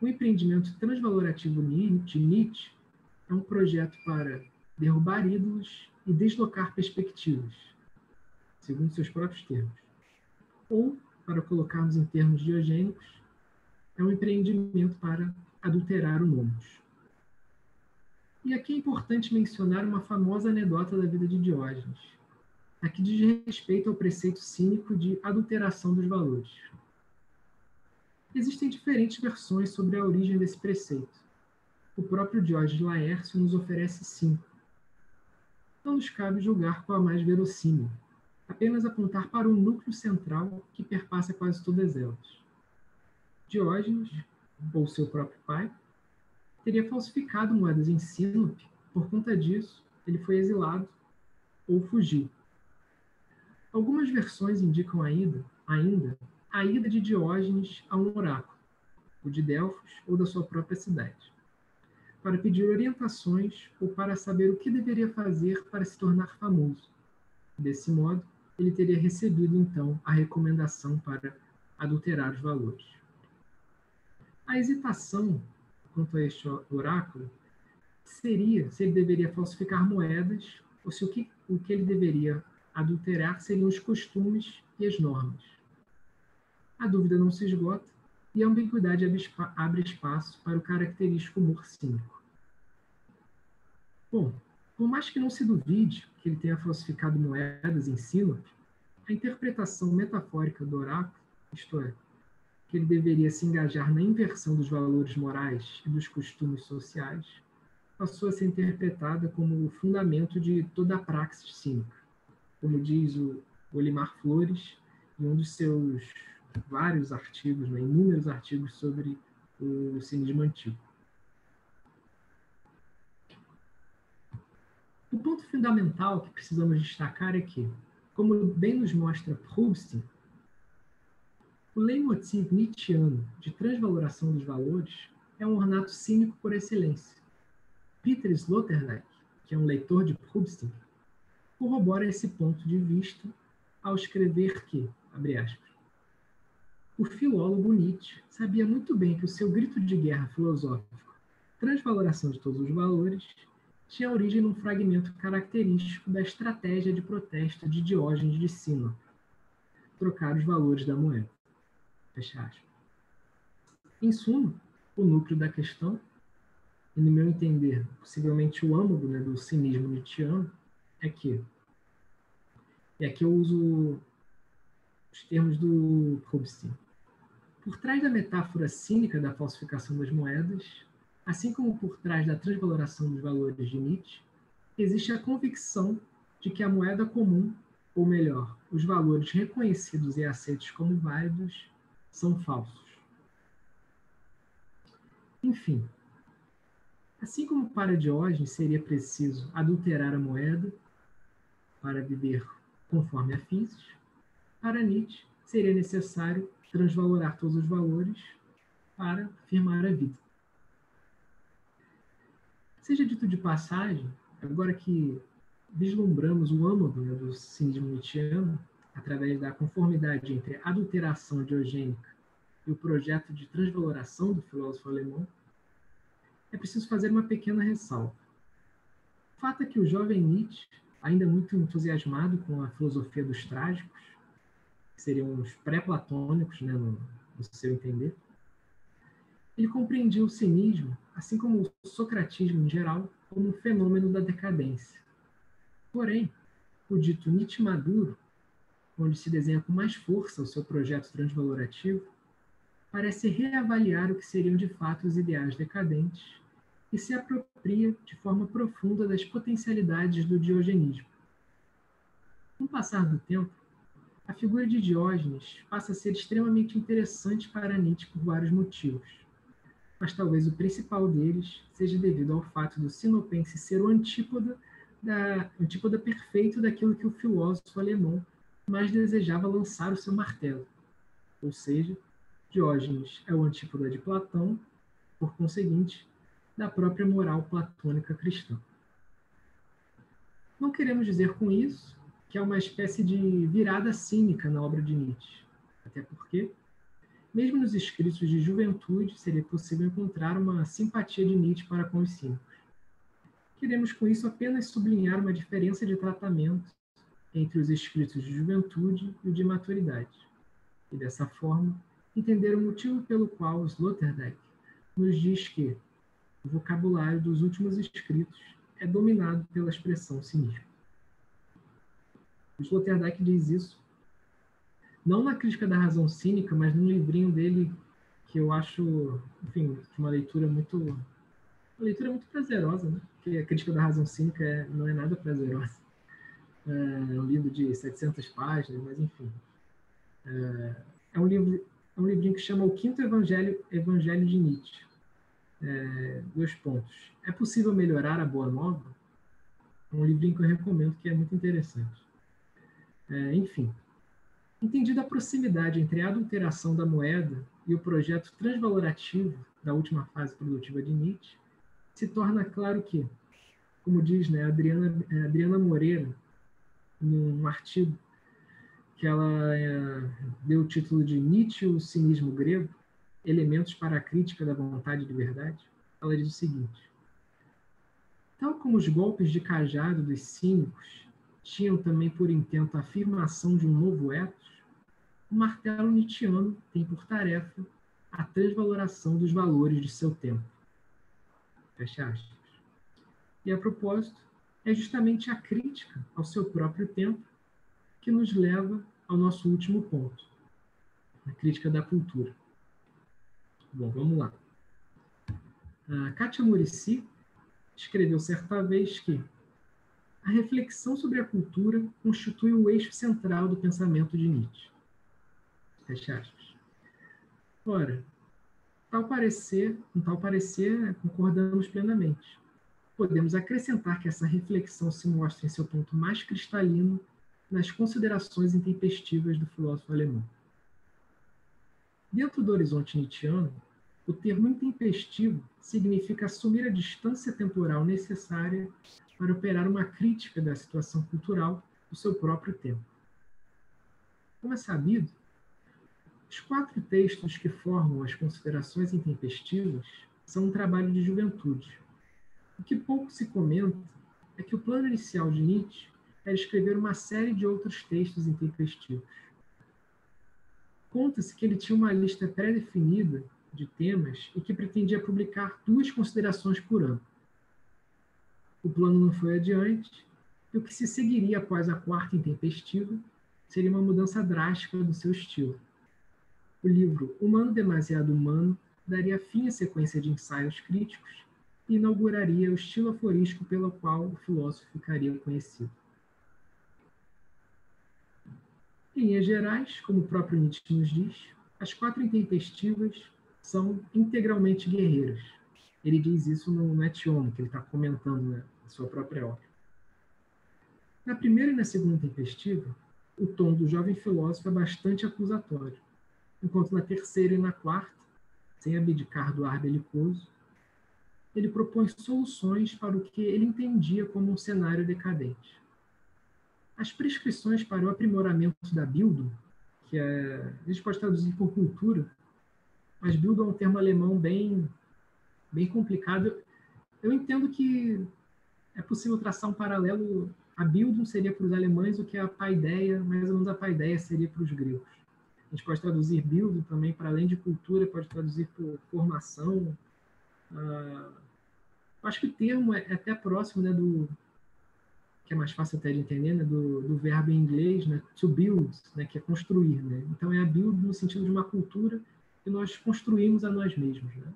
o empreendimento transvalorativo de Nietzsche é um projeto para derrubar ídolos e deslocar perspectivas, segundo seus próprios termos. Ou, para colocarmos em termos diogênicos, é um empreendimento para adulterar o nomos. E aqui é importante mencionar uma famosa anedota da vida de Diógenes, a que diz respeito ao preceito cínico de adulteração dos valores. Existem diferentes versões sobre a origem desse preceito. O próprio Diógenes Laércio nos oferece 5. Não nos cabe julgar qual a mais verossímil, apenas apontar para o núcleo central que perpassa quase todas elas. Diógenes, ou seu próprio pai, teria falsificado moedas em Sinope. Por conta disso, ele foi exilado ou fugiu. Algumas versões indicam ainda a ida de Diógenes a um oráculo, o de Delfos ou da sua própria cidade, para pedir orientações ou para saber o que deveria fazer para se tornar famoso. Desse modo, ele teria recebido, então, a recomendação para adulterar os valores. A hesitação quanto a este oráculo seria se ele deveria falsificar moedas ou se o que ele deveria adulterar seriam os costumes e as normas. A dúvida não se esgota e a ambiguidade abre espaço para o característico humor cínico. Bom, por mais que não se duvide que ele tenha falsificado moedas em Sinope, a interpretação metafórica do oráculo, isto é, que ele deveria se engajar na inversão dos valores morais e dos costumes sociais, passou a ser interpretada como o fundamento de toda a praxis cínica, como diz o Olimar Flores em um dos seus vários artigos, inúmeros artigos sobre o cinismo antigo. O ponto fundamental que precisamos destacar é que, como bem nos mostra Proust, o leitmotiv nietzschiano de transvaloração dos valores é um ornato cínico por excelência. Peter Sloterdijk, que é um leitor de Proust, corrobora esse ponto de vista ao escrever que, abre aspas, o filólogo Nietzsche sabia muito bem que o seu grito de guerra filosófico, transvaloração de todos os valores, tinha origem num fragmento característico da estratégia de protesto de Diógenes de Sinope, trocar os valores da moeda. Fecha aspas. Em suma, o núcleo da questão, e no meu entender, possivelmente o âmago do cinismo nietzschiano, é que, e aqui eu uso os termos do Proust, por trás da metáfora cínica da falsificação das moedas, assim como por trás da transvaloração dos valores de Nietzsche, existe a convicção de que a moeda comum, ou melhor, os valores reconhecidos e aceitos como válidos, são falsos. Enfim, assim como para Diógenes seria preciso adulterar a moeda para viver conforme a física, para Nietzsche seria necessário transvalorar todos os valores para afirmar a vida. Seja dito de passagem, agora que vislumbramos o âmago, né, do cinismo nietzschiano, através da conformidade entre a adulteração diogênica e o projeto de transvaloração do filósofo alemão, é preciso fazer uma pequena ressalva. O fato é que o jovem Nietzsche, ainda muito entusiasmado com a filosofia dos trágicos, que seriam os pré-platônicos, né, no seu entender, ele compreendia o cinismo, assim como o socratismo em geral, como um fenômeno da decadência. Porém, o dito Nietzsche maduro, onde se desenha com mais força o seu projeto transvalorativo, parece reavaliar o que seriam de fato os ideais decadentes e se apropria de forma profunda das potencialidades do diogenismo. Com o passar do tempo, a figura de Diógenes passa a ser extremamente interessante para Nietzsche por vários motivos, mas talvez o principal deles seja devido ao fato do sinopense ser o antípoda perfeito daquilo que o filósofo alemão mais desejava lançar o seu martelo. Ou seja, Diógenes é o antípoda de Platão, por conseguinte, da própria moral platônica cristã. Não queremos dizer com isso que é uma espécie de virada cínica na obra de Nietzsche, até porque, mesmo nos escritos de juventude, seria possível encontrar uma simpatia de Nietzsche para com os cínicos. Queremos com isso apenas sublinhar uma diferença de tratamento entre os escritos de juventude e o de maturidade, e dessa forma entender o motivo pelo qual Sloterdijk nos diz que o vocabulário dos últimos escritos é dominado pela expressão cinismo. Sloterdijk diz isso não na Crítica da Razão Cínica, mas num livrinho dele que eu acho, enfim, uma leitura muito prazerosa, né? Porque a Crítica da Razão Cínica não é nada prazerosa. É um livro de 700 páginas, mas enfim. É um livrinho que chama O Quinto Evangelho de Nietzsche. 2 pontos. É possível melhorar a Boa Nova? É um livrinho que eu recomendo, que é muito interessante. Enfim, entendida a proximidade entre a adulteração da moeda e o projeto transvalorativo da última fase produtiva de Nietzsche, se torna claro que, como diz, né, Adriana Moreira, num artigo que ela deu o título de Nietzsche, o cinismo grego, elementos para a crítica da vontade de verdade, ela diz o seguinte: tal como os golpes de cajado dos cínicos tinham também por intento a afirmação de um novo ethos, o martelo nietzschiano tem por tarefa a transvaloração dos valores de seu tempo. Fecha aspas. E a propósito, é justamente a crítica ao seu próprio tempo que nos leva ao nosso último ponto, a crítica da cultura. Bom, vamos lá. A Kátia Muricy escreveu certa vez que a reflexão sobre a cultura constitui o eixo central do pensamento de Nietzsche. Fecha aspas. Ora, com tal parecer, concordamos plenamente. Podemos acrescentar que essa reflexão se mostra em seu ponto mais cristalino nas considerações intempestivas do filósofo alemão. Dentro do horizonte nietzschiano, o termo intempestivo significa assumir a distância temporal necessária para operar uma crítica da situação cultural do seu próprio tempo. Como é sabido, os 4 textos que formam as considerações intempestivas são um trabalho de juventude. O que pouco se comenta é que o plano inicial de Nietzsche era escrever uma série de outros textos intempestivos. Conta-se que ele tinha uma lista pré-definida de temas e que pretendia publicar 2 considerações por ano. O plano não foi adiante, e o que se seguiria após a 4ª intempestiva seria uma mudança drástica do seu estilo. O livro Humano Demasiado Humano daria fim à sequência de ensaios críticos e inauguraria o estilo aforístico pelo qual o filósofo ficaria conhecido. Em linhas gerais, como o próprio Nietzsche nos diz, as 4 intempestivas são integralmente guerreiras. Ele diz isso no Etiomo, que ele está comentando na sua própria obra. Na primeira e na segunda intempestiva, o tom do jovem filósofo é bastante acusatório, enquanto na terceira e na quarta, sem abdicar do ar belicoso, ele propõe soluções para o que ele entendia como um cenário decadente. As prescrições para o aprimoramento da Bildung, a gente pode traduzir por cultura, mas Bildung é um termo alemão bem complicado. Eu entendo que é possível traçar um paralelo. A Bildung seria para os alemães o que a paideia, mais ou menos a paideia seria para os gregos. A gente pode traduzir Bildung também, para além de cultura, pode traduzir por formação. Acho que o termo é até próximo, né, que é mais fácil até de entender, né, do verbo em inglês, né, to build, né, que é construir. Né? Então, é a build no sentido de uma cultura que nós construímos a nós mesmos. Né?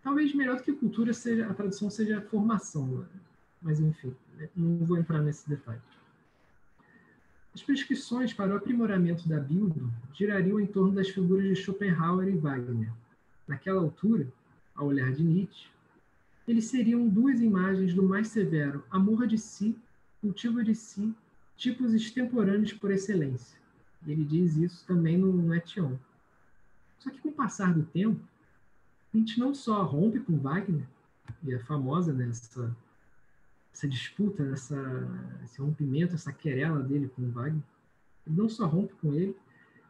Talvez melhor do que cultura, a tradução seja formação. Né? Mas, enfim, né, não vou entrar nesse detalhe. As prescrições para o aprimoramento da build girariam em torno das figuras de Schopenhauer e Wagner. Naquela altura, ao olhar de Nietzsche, eles seriam duas imagens do mais severo amor de si, cultivo de si, tipos extemporâneos por excelência. E ele diz isso também no Étion. Só que com o passar do tempo, a gente não só rompe com Wagner, e é famosa nessa disputa, esse rompimento, essa querela dele com Wagner, ele não só rompe com ele,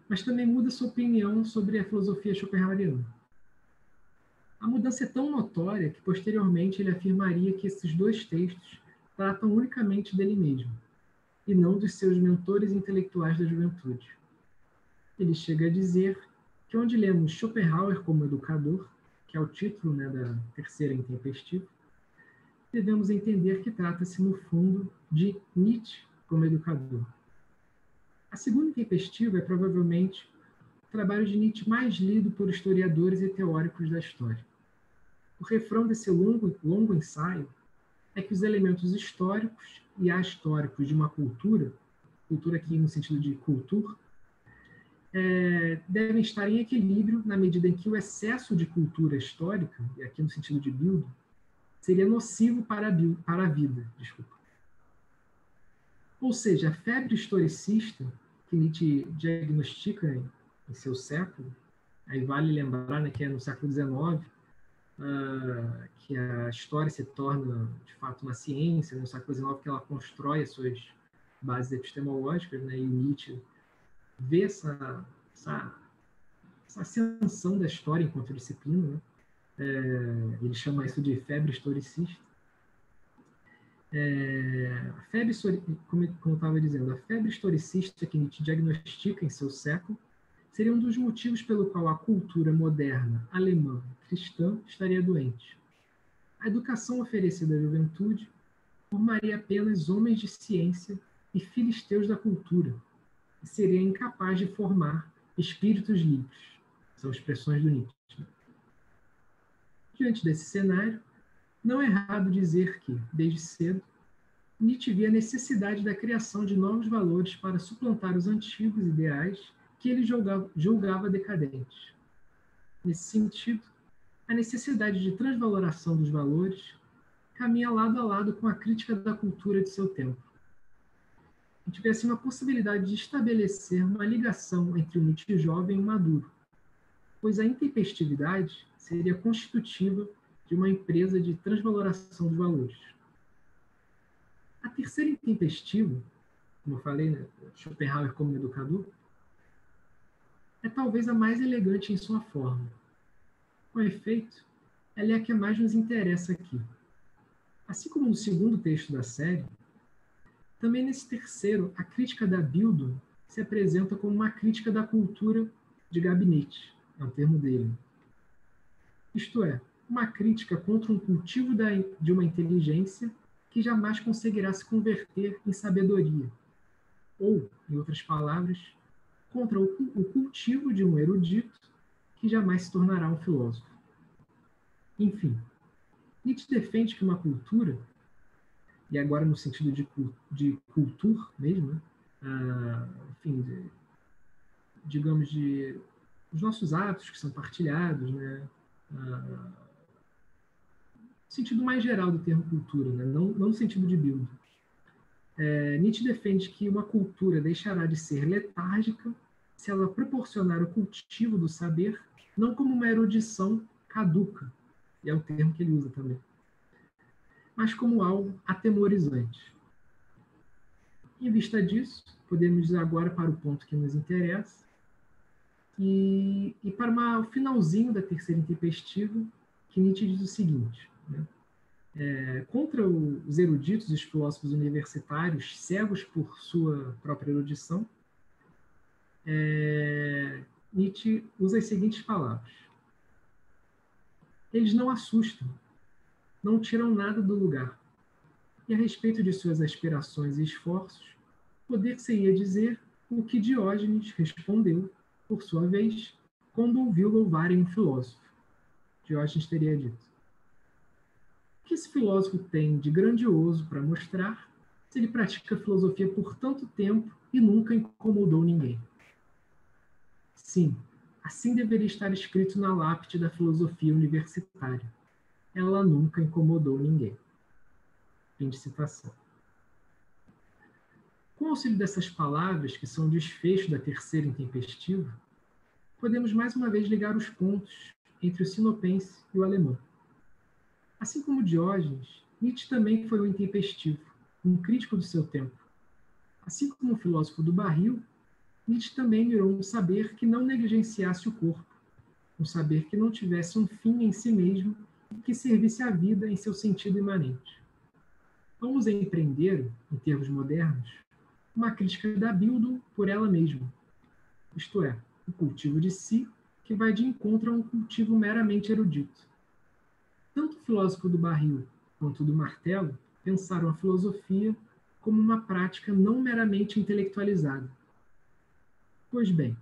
mas também muda sua opinião sobre a filosofia schopenhaueriana. A mudança é tão notória que, posteriormente, ele afirmaria que esses dois textos tratam unicamente dele mesmo, e não dos seus mentores intelectuais da juventude. Ele chega a dizer que, onde lemos Schopenhauer como educador, que é o título, né, da terceira intempestiva, devemos entender que trata-se, no fundo, de Nietzsche como educador. A segunda intempestiva é, provavelmente, o trabalho de Nietzsche mais lido por historiadores e teóricos da história. O refrão desse longo ensaio é que os elementos históricos e ahistóricos de uma cultura aqui no sentido de cultura, devem estar em equilíbrio na medida em que o excesso de cultura histórica, e aqui no sentido de Bildung, seria nocivo para a vida. Desculpa. Ou seja, a febre historicista que Nietzsche diagnostica em seu século, aí vale lembrar, né, que é no século XIX, que a história se torna, de fato, uma ciência, no século XIX, que ela constrói as suas bases epistemológicas, né, e Nietzsche vê essa ascensão da história enquanto disciplina. Né? Ele chama isso de febre historicista. A febre, como eu estava dizendo, a febre historicista que Nietzsche diagnostica em seu século seria um dos motivos pelo qual a cultura moderna, alemã, cristã, estaria doente. A educação oferecida à juventude formaria apenas homens de ciência e filisteus da cultura, e seria incapaz de formar espíritos livres. São expressões do Nietzsche. Diante desse cenário, não é errado dizer que, desde cedo, Nietzsche via a necessidade da criação de novos valores para suplantar os antigos ideais que ele julgava decadentes. Nesse sentido, a necessidade de transvaloração dos valores caminha lado a lado com a crítica da cultura de seu tempo. A gente vê assim uma possibilidade de estabelecer uma ligação entre o Nietzsche jovem e o maduro, pois a intempestividade seria constitutiva de uma empresa de transvaloração dos valores. A terceira intempestiva, como eu falei, né, Schopenhauer como educador, é talvez a mais elegante em sua forma. Com efeito, ela é a que mais nos interessa aqui. Assim como no segundo texto da série, também nesse terceiro, a crítica da Bildung se apresenta como uma crítica da cultura de gabinete, é o termo dele. Isto é, uma crítica contra um cultivo de uma inteligência que jamais conseguirá se converter em sabedoria. Ou, em outras palavras, contra o cultivo de um erudito que jamais se tornará um filósofo. Enfim, Nietzsche defende que uma cultura, e agora no sentido de cultura mesmo, né? Enfim, digamos, de os nossos atos que são partilhados, né? No sentido mais geral do termo cultura, né? Não no sentido de Bildung. Nietzsche defende que uma cultura deixará de ser letárgica se ela proporcionar o cultivo do saber não como uma erudição caduca, e é o termo que ele usa também, mas como algo atemorizante. Em vista disso, podemos ir agora para o ponto que nos interessa, e para o finalzinho da terceira intempestiva, que Nietzsche diz o seguinte, né? Contra os eruditos e os filósofos universitários, cegos por sua própria erudição, Nietzsche usa as seguintes palavras. Eles não assustam, não tiram nada do lugar. E a respeito de suas aspirações e esforços, poder-se-ia dizer o que Diógenes respondeu, por sua vez, quando ouviu louvarem um filósofo. Diógenes teria dito: o que esse filósofo tem de grandioso para mostrar se ele pratica filosofia por tanto tempo e nunca incomodou ninguém? Sim, assim deveria estar escrito na lápide da filosofia universitária. Ela nunca incomodou ninguém. Fim de citação. Com o auxílio dessas palavras, que são o desfecho da terceira intempestiva, podemos mais uma vez ligar os pontos entre o sinopense e o alemão. Assim como Diógenes, Nietzsche também foi um intempestivo, um crítico do seu tempo. Assim como o filósofo do barril, Nietzsche também mirou um saber que não negligenciasse o corpo, um saber que não tivesse um fim em si mesmo e que servisse à vida em seu sentido imanente. Vamos empreender, em termos modernos, uma crítica da Bildung por ela mesma, isto é, o cultivo de si, que vai de encontro a um cultivo meramente erudito. Tanto o filósofo do barril quanto o do martelo pensaram a filosofia como uma prática não meramente intelectualizada. Pois bem,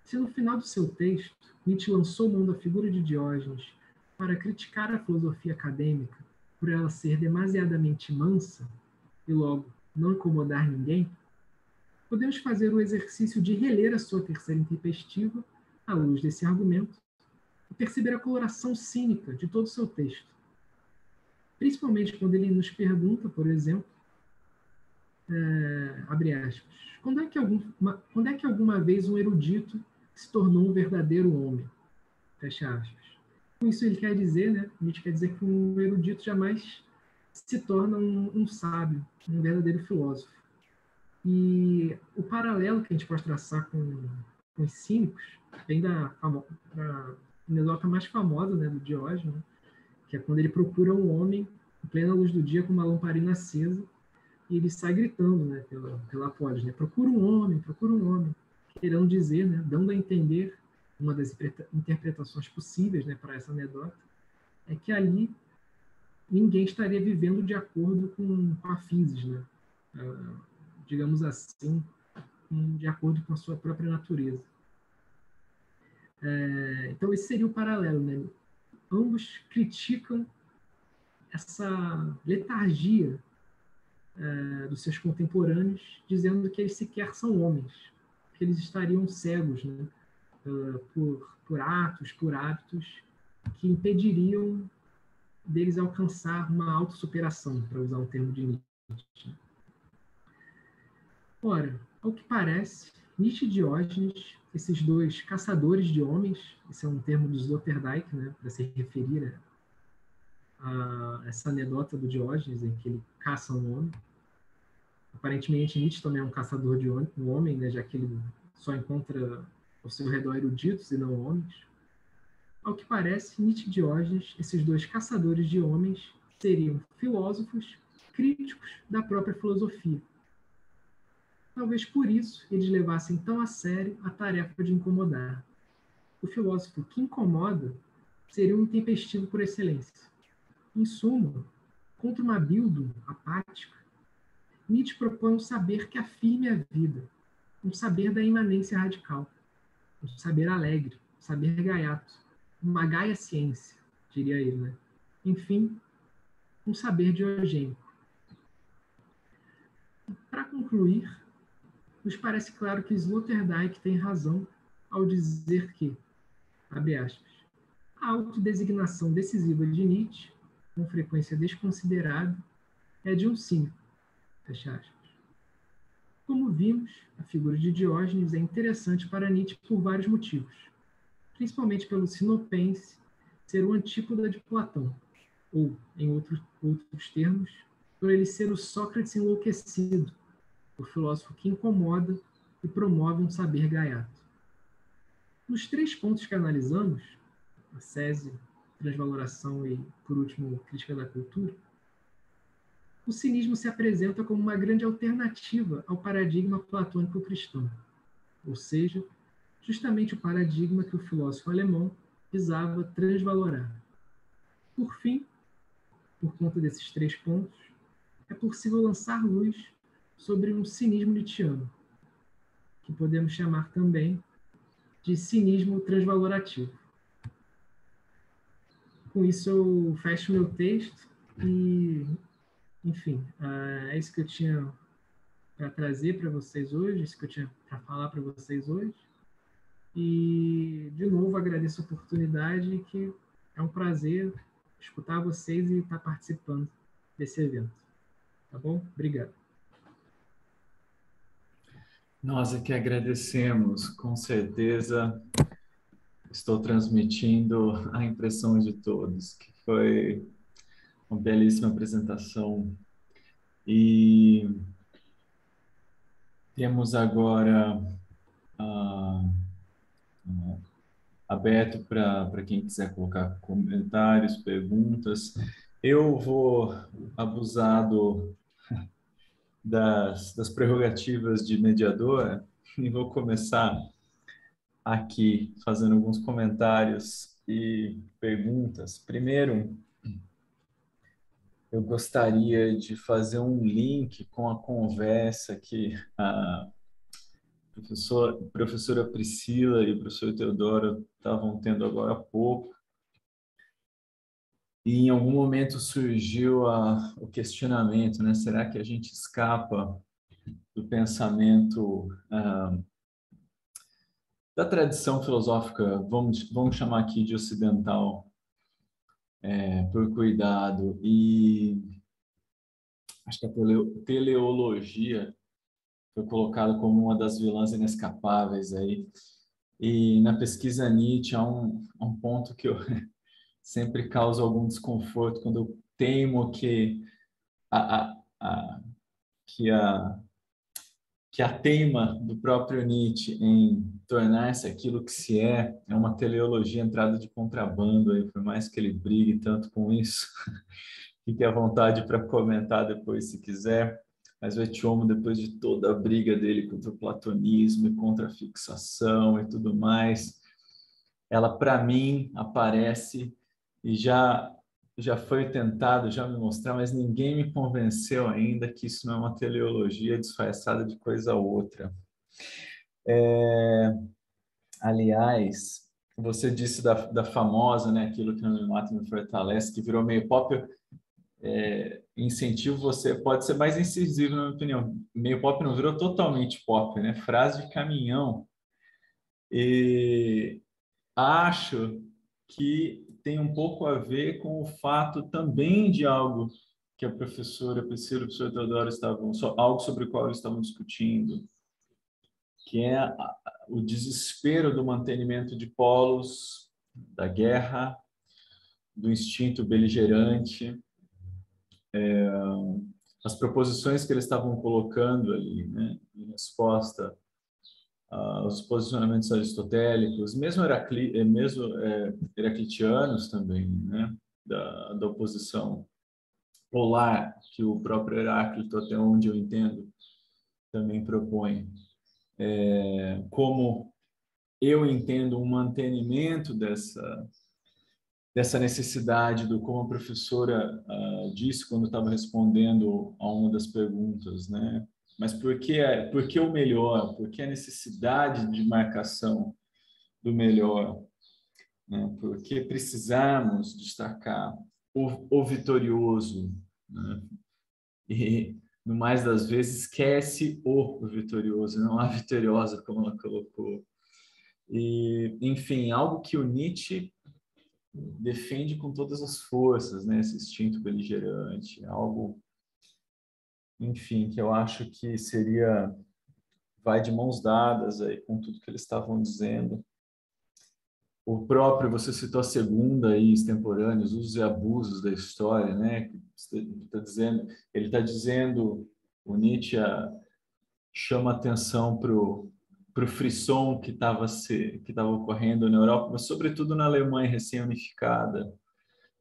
se no final do seu texto Nietzsche lançou mão da figura de Diógenes para criticar a filosofia acadêmica por ela ser demasiadamente mansa e logo não incomodar ninguém, podemos fazer o exercício de reler a sua terceira intempestiva à luz desse argumento e perceber a coloração cínica de todo o seu texto. Principalmente quando ele nos pergunta, por exemplo, abre aspas, quando é que alguma vez um erudito se tornou um verdadeiro homem? Fecha aspas. Com isso ele quer dizer, né? Nietzsche quer dizer que um erudito jamais se torna um sábio, um verdadeiro filósofo. E o paralelo que a gente pode traçar com os cínicos vem da anedota mais famosa, né, do Diógenes, né, que é quando ele procura um homem em plena luz do dia com uma lamparina acesa e ele sai gritando, né, pela polis, né, procura um homem, querendo dizer, né, dando a entender uma das interpretações possíveis, né, para essa anedota, é que ali ninguém estaria vivendo de acordo com a physis, né, digamos assim, de acordo com a sua própria natureza. Então esse seria o paralelo, né? Ambos criticam essa letargia dos seus contemporâneos, dizendo que eles sequer são homens, que eles estariam cegos, né? Por atos, por hábitos que impediriam deles alcançar uma autossuperação, para usar um termo de Nietzsche. Ora, ao que parece, Nietzsche e Diógenes, esses dois caçadores de homens, esse é um termo do Sloterdijk, né, para se referir a essa anedota do Diógenes, em que ele caça um homem. Aparentemente, Nietzsche também é um caçador de um homem, né, já que ele só encontra ao seu redor eruditos e não homens. Ao que parece, Nietzsche e Diógenes, esses dois caçadores de homens, seriam filósofos críticos da própria filosofia. Talvez por isso eles levassem tão a sério a tarefa de incomodar. O filósofo que incomoda seria um intempestivo por excelência. Em suma, contra uma Bildung apática, Nietzsche propõe um saber que afirme a vida, um saber da imanência radical, um saber alegre, um saber gaiato, uma gaia ciência, diria ele, né? Enfim, um saber diogênico. Para concluir, nos parece claro que Sloterdijk tem razão ao dizer que, abre aspas, a autodesignação decisiva de Nietzsche, com frequência desconsiderada, é de um cínico, fecha aspas. Como vimos, a figura de Diógenes é interessante para Nietzsche por vários motivos. principalmente pelo sinopense ser o antípoda de Platão, ou, em outros termos, por ele ser o Sócrates enlouquecido, o filósofo que incomoda e promove um saber gaiato. Nos 3 pontos que analisamos, a sese, transvaloração e, por último, crítica da cultura, o cinismo se apresenta como uma grande alternativa ao paradigma platônico cristão, ou seja, justamente o paradigma que o filósofo alemão visava transvalorar. Por fim, por conta desses 3 pontos, é possível lançar luz sobre um cinismo nietzschiano, que podemos chamar também de cinismo transvalorativo. Com isso, eu fecho meu texto e, enfim, é isso que eu tinha para trazer para vocês hoje, isso que eu tinha para falar para vocês hoje. E, de novo, agradeço a oportunidade, que é um prazer escutar vocês e estar participando desse evento. Tá bom? Obrigado. Nós é que agradecemos, com certeza estou transmitindo a impressão de todos, que foi uma belíssima apresentação. E temos agora aberto para quem quiser colocar comentários, perguntas. Eu vou abusar das prerrogativas de mediador e vou começar aqui fazendo alguns comentários e perguntas. Primeiro, eu gostaria de fazer um link com a conversa que a professora Priscila e o professor Teodoro estavam tendo agora há pouco. E em algum momento surgiu o questionamento, né? Será que a gente escapa do pensamento da tradição filosófica, vamos chamar aqui de ocidental, por cuidado, e acho que a teleologia foi colocada como uma das vilãs inescapáveis aí. E na pesquisa Nietzsche há um ponto que eu sempre causa algum desconforto quando eu teimo a, a, a, que a que a teima do próprio Nietzsche em tornar-se aquilo que se é uma teleologia entrada de contrabando, aí, por mais que ele brigue tanto com isso. Fique à vontade para comentar depois, se quiser. Mas o Etiomo, depois de toda a briga dele contra o platonismo e contra a fixação e tudo mais, ela, para mim, aparece e já foi tentado já me mostrar, mas ninguém me convenceu ainda que isso não é uma teleologia disfarçada de coisa outra. Aliás, você disse da famosa, né, aquilo que não me mata me fortalece, que virou meio pop. Incentivo você, pode ser mais incisivo, na minha opinião. Meio pop não virou totalmente pop, né? Frase de caminhão. E acho que tem um pouco a ver com o fato também de algo que a professora Priscila e o professor Teodoro estavam, algo sobre o qual eles estavam discutindo, que é o desespero do mantenimento de polos, da guerra, do instinto beligerante, as proposições que eles estavam colocando ali, né, em resposta aos posicionamentos aristotélicos, mesmo heraclitianos também, né, da oposição polar que o próprio Heráclito, até onde eu entendo, também propõe. Como eu entendo um mantenimento dessa necessidade, como a professora disse quando estava respondendo a uma das perguntas, né? Mas por que o melhor? Por que a necessidade de marcação do melhor? Né? Por que precisamos destacar o vitorioso? Né? E, no mais das vezes, esquece o vitorioso, não a vitoriosa, como ela colocou. E, enfim, algo que o Nietzsche defende com todas as forças, né? Esse instinto beligerante, algo, enfim, que eu acho que vai de mãos dadas aí com tudo que eles estavam dizendo. O próprio, você citou a segunda e extemporâneos, usos e abusos da história, né? Ele está dizendo, o Nietzsche chama atenção para o frisson que estava ocorrendo na Europa, mas sobretudo na Alemanha recém-unificada,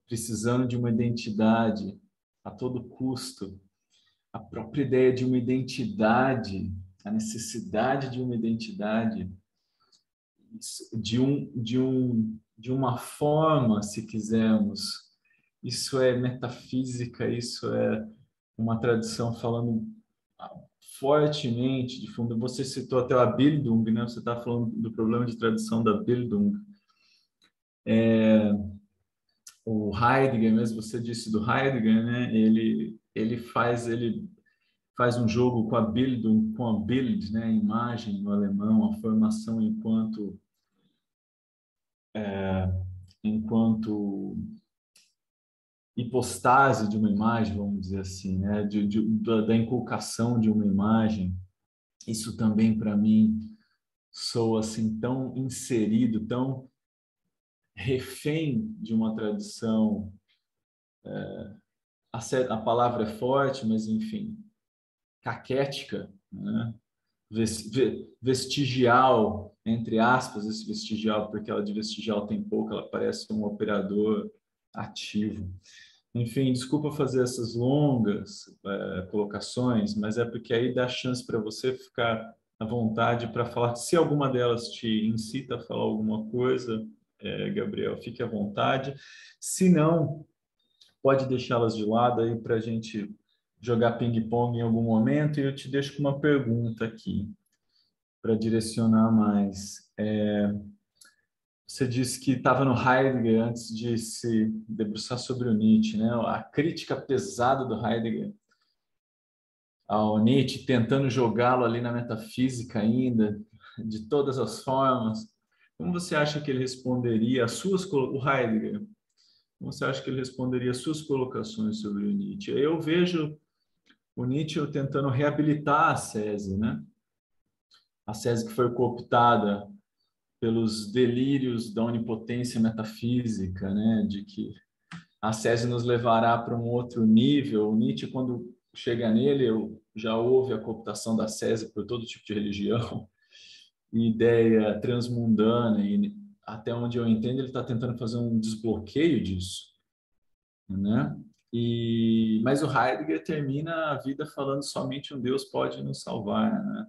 precisando de uma identidade a todo custo. A própria ideia de uma identidade, a necessidade de uma identidade, de uma forma, se quisermos. Isso é metafísica, isso é uma tradição falando fortemente de fundo. Você citou até a Bildung, né? Você está falando do problema de tradução da Bildung. O Heidegger, mesmo você disse do Heidegger, né? Ele faz um jogo com a Bildung, com a Bild, né? A imagem no alemão, a formação enquanto hipostase de uma imagem, vamos dizer assim, né? Da inculcação de uma imagem. Isso também, para mim, soa assim tão inserido, tão refém de uma tradição. A palavra é forte, mas, enfim, caquética, né? Vestigial, entre aspas, esse vestigial, porque ela de vestigial tem pouco, ela parece um operador ativo. Enfim, desculpa fazer essas longas colocações, mas é porque aí dá chance para você ficar à vontade para falar. Se alguma delas te incita a falar alguma coisa, Gabriel, fique à vontade. Se não, pode deixá-las de lado aí para a gente jogar ping-pong em algum momento, e eu te deixo com uma pergunta aqui para direcionar mais. Você disse que estava no Heidegger antes de se debruçar sobre o Nietzsche, né? A crítica pesada do Heidegger ao Nietzsche, tentando jogá-lo ali na metafísica ainda, de todas as formas. Como você acha que ele responderia às suas... O Heidegger, como você acha que ele responderia às suas colocações sobre o Nietzsche? Eu vejo o Nietzsche tentando reabilitar a Sese, né? A Sese que foi cooptada pelos delírios da onipotência metafísica, né? De que a Sese nos levará para um outro nível. O Nietzsche, quando chega nele, já houve a cooptação da Sese por todo tipo de religião, ideia transmundana, e até onde eu entendo, ele está tentando fazer um desbloqueio disso, né? Mas o Heidegger termina a vida falando somente um Deus pode nos salvar, né?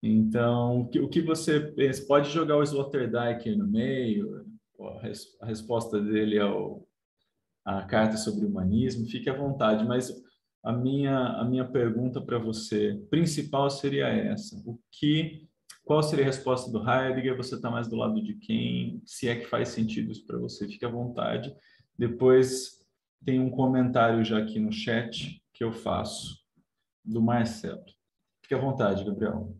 Então, o que você pensa? Pode jogar o Sloterdijk aí no meio, a resposta dele é a carta sobre o humanismo, fique à vontade, mas a minha pergunta para você principal seria essa: qual seria a resposta do Heidegger? Você está mais do lado de quem? Se é que faz sentido isso para você, fique à vontade. Depois tem um comentário já aqui no chat que eu faço, do Marcelo. Fique à vontade, Gabriel.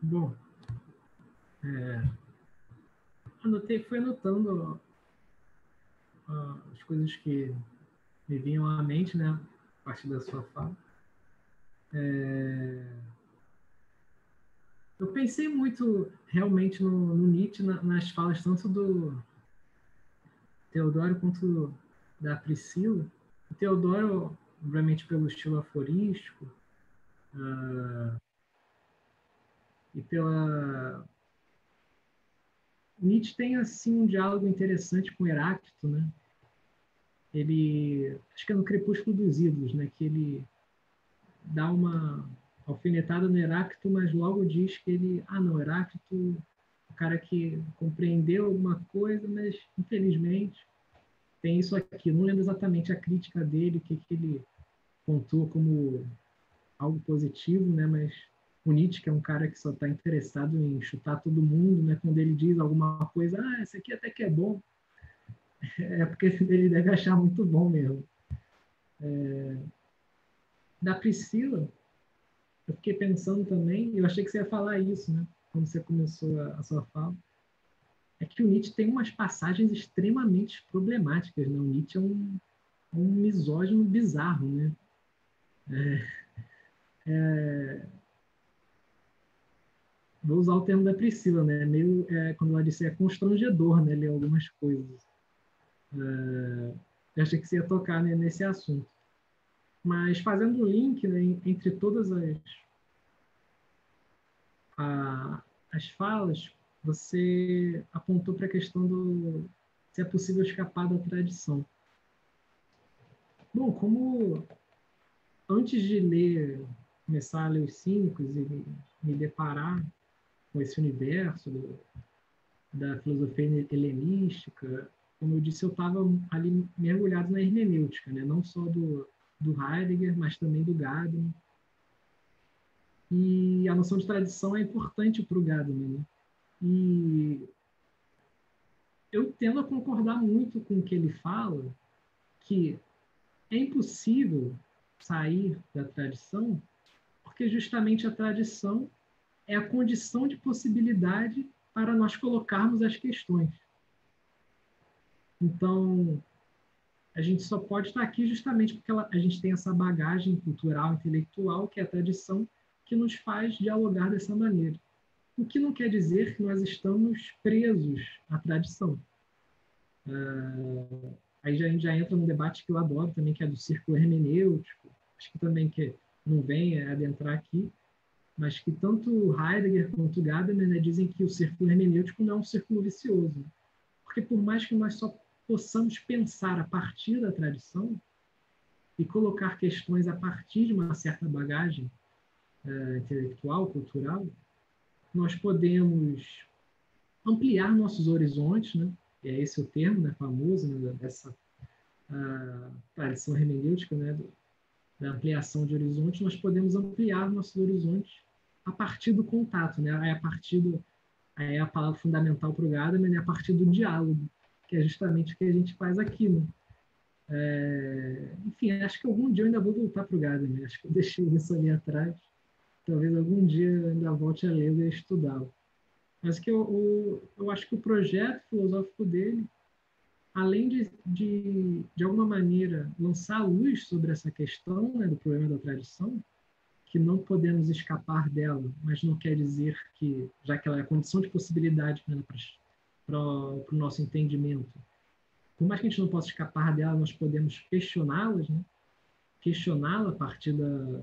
Bom, fui anotando as coisas que me vinham à mente, né, a partir da sua fala. Eu pensei muito realmente no Nietzsche, nas falas tanto do Teodoro quanto da Priscila. O Teodoro, obviamente, pelo estilo aforístico, e pela... Nietzsche tem, assim, um diálogo interessante com Heráclito, né? Acho que é no Crepúsculo dos Ídolos, né? Que ele dá uma alfinetada no Heráclito, mas logo diz que não, Heráclito, o cara que compreendeu alguma coisa, mas, infelizmente, tem isso aqui. Não lembro exatamente a crítica dele, o que ele pontua como algo positivo, né? Mas o Nietzsche, que é um cara que só está interessado em chutar todo mundo, né? Quando ele diz alguma coisa, esse aqui até que é bom, é porque ele deve achar muito bom mesmo. Da Priscila, eu fiquei pensando também, eu achei que você ia falar isso, né? Quando você começou a sua fala, é que o Nietzsche tem umas passagens extremamente problemáticas, né? O Nietzsche é um misógino bizarro, né? vou usar o termo da Priscila, né? Meio, quando ela disse, é constrangedor, né? Ler algumas coisas. Eu achei que você ia tocar, né, nesse assunto. Mas fazendo o link, né, entre todas as falas, você apontou para a questão do se é possível escapar da tradição. Bom, como antes de começar a ler os cínicos e me deparar com esse universo da filosofia helenística, como eu disse, eu estava ali mergulhado na hermenêutica, né? Não só do Heidegger, mas também do Gadamer. E a noção de tradição é importante para o Gadamer, né? E eu tendo a concordar muito com o que ele fala, que é impossível sair da tradição, porque justamente a tradição é a condição de possibilidade para nós colocarmos as questões. Então, a gente só pode estar aqui justamente porque a gente tem essa bagagem cultural, intelectual, que é a tradição, que nos faz dialogar dessa maneira. O que não quer dizer que nós estamos presos à tradição. Aí a gente já entra num debate que eu adoro também, que é do círculo hermenêutico, acho que também que não vem adentrar aqui, mas que tanto Heidegger quanto Gadamer, né, dizem que o círculo hermenêutico não é um círculo vicioso. Porque por mais que nós só possamos pensar a partir da tradição e colocar questões a partir de uma certa bagagem intelectual, cultural, nós podemos ampliar nossos horizontes, né? E é esse o termo, né, famoso, né, dessa tradição hermenêutica, né, da ampliação de horizontes. Nós podemos ampliar nossos horizontes a partir do contato, né? Aí a palavra fundamental para o Gadamer, né, a partir do diálogo, que é justamente o que a gente faz aqui, né? Enfim, acho que algum dia eu ainda vou voltar para o Gadamer, acho que eu deixei isso ali atrás, talvez algum dia eu ainda volte a lê-lo e a estudá-lo. Mas que eu acho que o projeto filosófico dele, além de alguma maneira, lançar luz sobre essa questão, né, do problema da tradição, que não podemos escapar dela, mas não quer dizer que, já que ela é a condição de possibilidade, né, para o nosso entendimento, por mais que a gente não possa escapar dela, nós podemos questioná-las, né? Questioná-la a partir da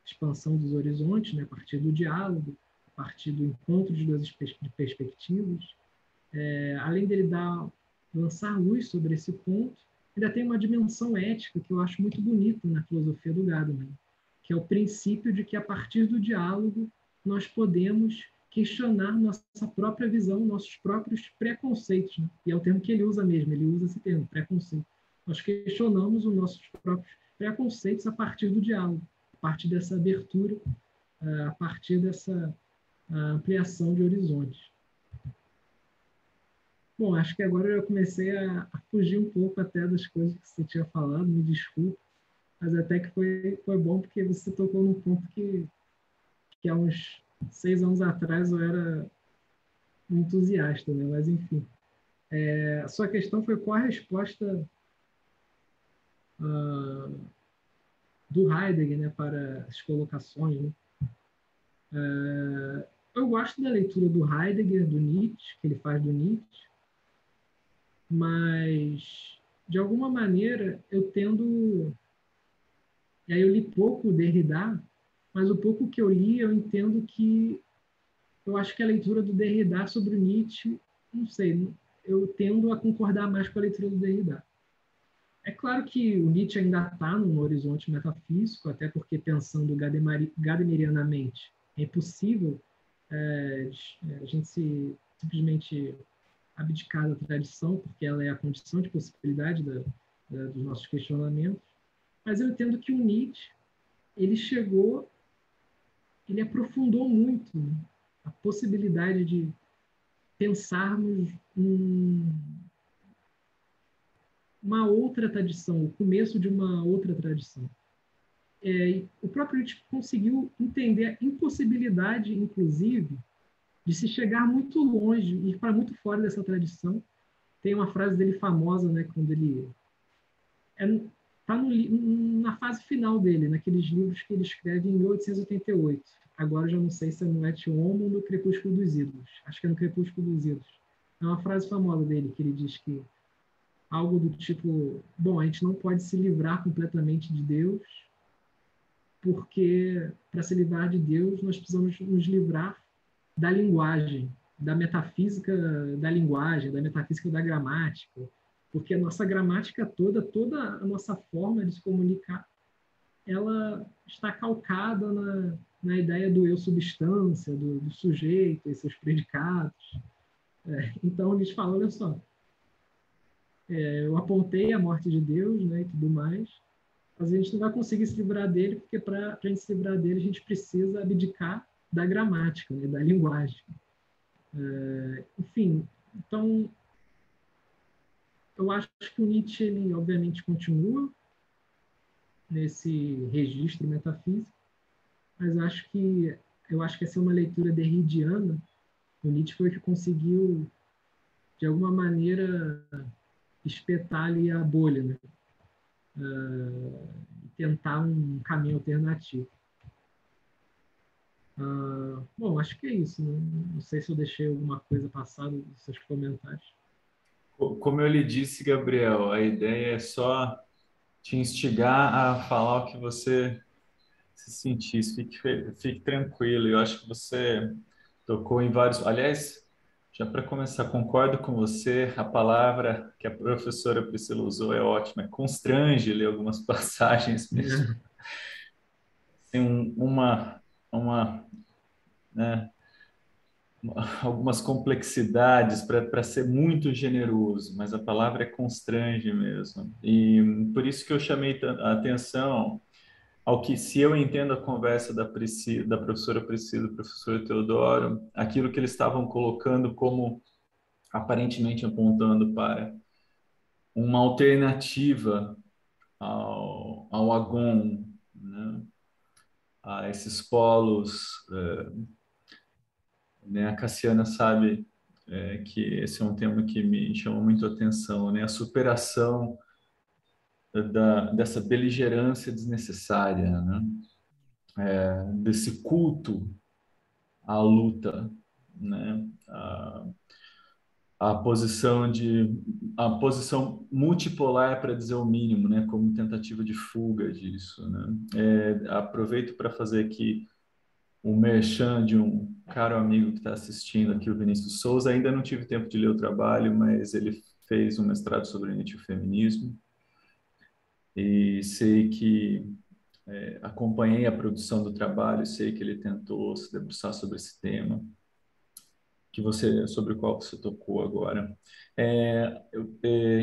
expansão dos horizontes, né? A partir do diálogo, a partir do encontro de duas perspectivas. Além dele lançar luz sobre esse ponto, ainda tem uma dimensão ética que eu acho muito bonita na filosofia do Gadamer, que é o princípio de que a partir do diálogo nós podemos questionar nossa própria visão, nossos próprios preconceitos, né? E é o termo que ele usa mesmo, ele usa esse termo, preconceito. Nós questionamos os nossos próprios preconceitos a partir do diálogo, a partir dessa abertura, a partir dessa ampliação de horizontes. Bom, acho que agora eu comecei a fugir um pouco até das coisas que você tinha falado, me desculpe, mas até que foi bom porque você tocou num ponto que há uns 6 anos atrás eu era um entusiasta, né? Mas enfim. A sua questão foi qual a resposta do Heidegger, né, para as colocações, né? Eu gosto da leitura do Heidegger, do Nietzsche, que ele faz do Nietzsche, mas de alguma maneira eu tendo... E aí eu li pouco o Derrida, mas o pouco que eu li eu entendo que eu acho que a leitura do Derrida sobre o Nietzsche, não sei, eu tendo a concordar mais com a leitura do Derrida. É claro que o Nietzsche ainda está num horizonte metafísico, até porque, pensando gadamerianamente, é impossível a gente simplesmente abdicar da tradição, porque ela é a condição de possibilidade dos nossos questionamentos. Mas eu entendo que o Nietzsche, ele aprofundou muito, né, a possibilidade de pensarmos uma outra tradição, o começo de uma outra tradição. O próprio Nietzsche conseguiu entender a impossibilidade, inclusive, de se chegar muito longe, ir para muito fora dessa tradição. Tem uma frase dele famosa, né, quando ele está na fase final dele, naqueles livros que ele escreve em 1888, agora eu já não sei se é no Et Homo ou no Crepúsculo dos Ídolos. Acho que é no Crepúsculo dos Ídolos. É uma frase famosa dele, que ele diz que algo do tipo, bom, a gente não pode se livrar completamente de Deus, porque para se livrar de Deus nós precisamos nos livrar da linguagem, da metafísica da linguagem, da metafísica da gramática, porque a nossa gramática toda a nossa forma de se comunicar, ela está calcada na ideia do eu substância, do sujeito e seus predicados. Então eles falam, olha só, eu apontei a morte de Deus, né, e tudo mais, mas a gente não vai conseguir se livrar dele, porque para a gente se livrar dele, a gente precisa abdicar da gramática, né, da linguagem. Enfim, então, eu acho que o Nietzsche, ele obviamente continua nesse registro metafísico, mas eu acho que essa é uma leitura derridiana. O Nietzsche foi o que conseguiu, de alguma maneira, espetar ali a bolha, né? E tentar um caminho alternativo. Bom, acho que é isso. Não sei se eu deixei alguma coisa passada dos seus comentários. Como eu lhe disse, Gabriel, a ideia é só te instigar a falar o que você se sentisse. Fique tranquilo. Eu acho que você tocou em vários. Aliás, já para começar, concordo com você. A palavra que a professora Priscila usou é ótima. É constrange ler algumas passagens mesmo. Tem uma, né, algumas complexidades para ser muito generoso, mas a palavra é constrange mesmo. E por isso que eu chamei a atenção ao que, se eu entendo a conversa da professora Priscila e do professor Teodoro, aquilo que eles estavam colocando como aparentemente apontando para uma alternativa ao Agon, né? A esses polos, né? A Cassiana sabe que esse é um tema que me chama muito a atenção, né? A superação dessa beligerância desnecessária, né? Desse culto à luta, né? A posição a posição multipolar, para dizer o mínimo, né? Como tentativa de fuga disso, né? Aproveito para fazer aqui um merchan de um caro amigo que está assistindo aqui, o Vinícius Souza. Ainda não tive tempo de ler o trabalho, mas ele fez um mestrado sobre Nietzsche e o feminismo. E sei que acompanhei a produção do trabalho, sei que ele tentou se debruçar sobre esse tema sobre o qual você tocou agora.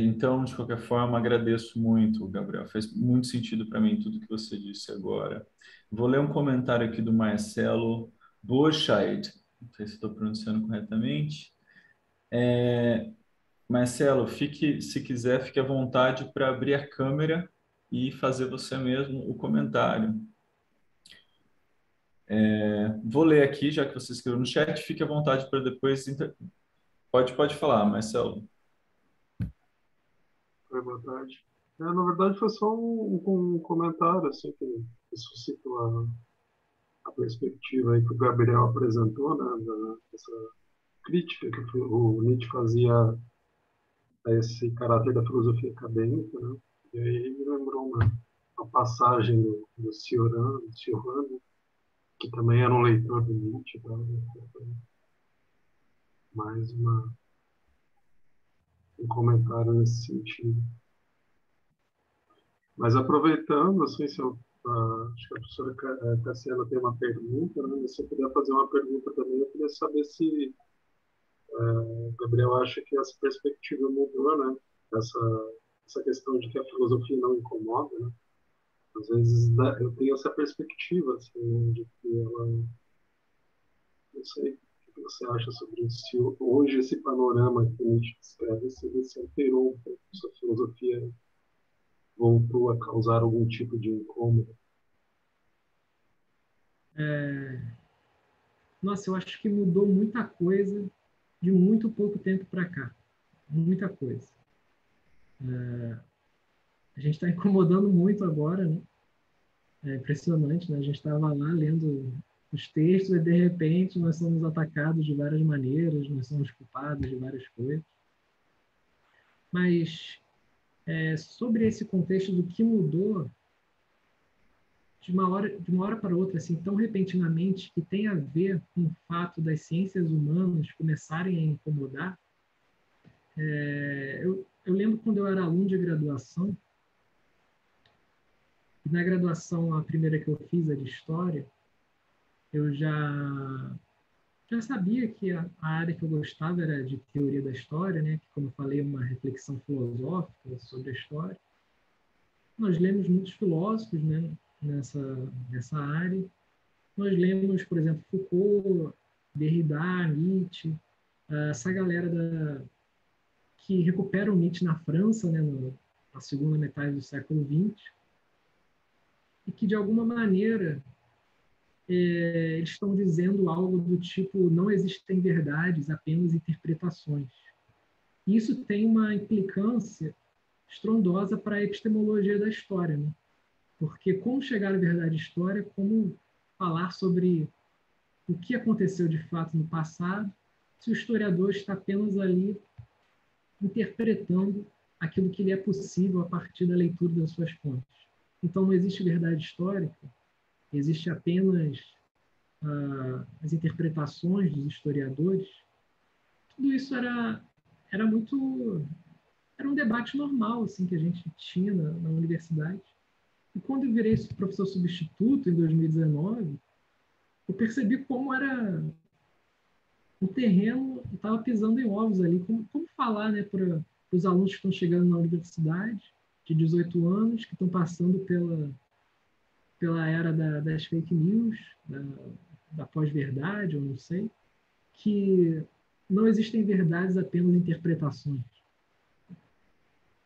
Então, de qualquer forma, agradeço muito, Gabriel. Fez muito sentido para mim tudo que você disse agora. Vou ler um comentário aqui do Marcelo Borscheid. Não sei se estou pronunciando corretamente. Marcelo, se quiser, fique à vontade para abrir a câmera e fazer você mesmo o comentário. Vou ler aqui, já que você escreveu no chat, fique à vontade para depois. Pode falar, Marcelo. Boa tarde. Na verdade, foi só um comentário assim, que suscitou a perspectiva aí que o Gabriel apresentou, né, dessa crítica que o Nietzsche fazia a esse caráter da filosofia acadêmica. Né? E aí me lembrou uma passagem do Cioran, né, que também era um leitor do Nietzsche. Tá? Mais um comentário nesse sentido. Mas aproveitando, assim, acho que a professora Cassiana tem uma pergunta, né? Se eu puder fazer uma pergunta também, eu queria saber se o Gabriel acha que essa perspectiva mudou, né? Essa questão de que a filosofia não incomoda, né? Às vezes eu tenho essa perspectiva, assim, de que ela, não sei, o que você acha sobre isso? Se hoje esse panorama que a gente descreve, se ele se alterou um pouco, se a filosofia voltou a causar algum tipo de incômodo. Nossa, eu acho que mudou muita coisa de muito pouco tempo para cá. Muita coisa. A gente está incomodando muito agora, né? É impressionante, né? A gente estava lá lendo os textos e, de repente, nós somos atacados de várias maneiras, nós somos culpados de várias coisas. Mas, sobre esse contexto do que mudou de uma hora para outra, assim, tão repentinamente, que tem a ver com o fato das ciências humanas começarem a incomodar. Eu lembro quando eu era aluno de graduação, e na graduação, a primeira que eu fiz, a de História, eu já sabia que a área que eu gostava era de teoria da história, né? Que, como eu falei, é uma reflexão filosófica sobre a história. Nós lemos muitos filósofos, né, nessa área. Nós lemos, por exemplo, Foucault, Derrida, Nietzsche, essa galera que recupera o Nietzsche na França, né, na segunda metade do século XX, e que, de alguma maneira, eles estão dizendo algo do tipo: não existem verdades, apenas interpretações. Isso tem uma implicância estrondosa para a epistemologia da história, né? Porque como chegar à verdade histórica, como falar sobre o que aconteceu de fato no passado, se o historiador está apenas ali interpretando aquilo que lhe é possível a partir da leitura das suas fontes. Então, não existe verdade histórica, existe apenas as interpretações dos historiadores. Tudo isso era um debate normal assim que a gente tinha na universidade. E quando eu virei professor substituto em 2019, eu percebi como era um terreno que estava pisando em ovos ali. Como falar, né, para os alunos que estão chegando na universidade, de 18 anos, que estão passando pela era das fake news, da pós-verdade, eu não sei, que não existem verdades, apenas interpretações.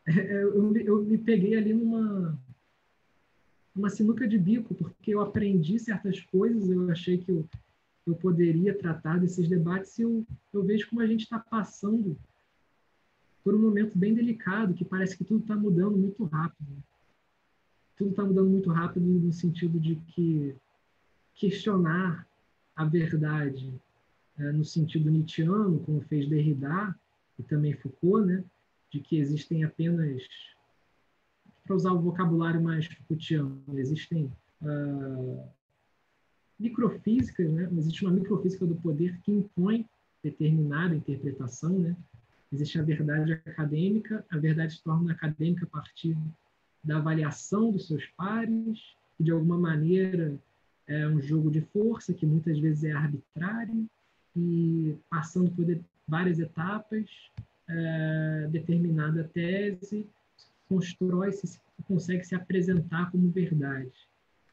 Eu me peguei ali numa sinuca de bico, porque eu aprendi certas coisas, eu achei que eu poderia tratar desses debates, e eu vejo como a gente está passando por um momento bem delicado, que parece que tudo está mudando muito rápido. Tudo está mudando muito rápido no sentido de que questionar a verdade, no sentido nietzschiano, como fez Derrida e também Foucault, né, de que existem apenas, para usar o vocabulário mais Foucaultiano, existem microfísicas, né? Existe uma microfísica do poder que impõe determinada interpretação, né? Existe a verdade acadêmica, a verdade se torna acadêmica a partir da avaliação dos seus pares, que de alguma maneira é um jogo de força, que muitas vezes é arbitrário, e passando por várias etapas, determinada tese constrói-se, consegue se apresentar como verdade.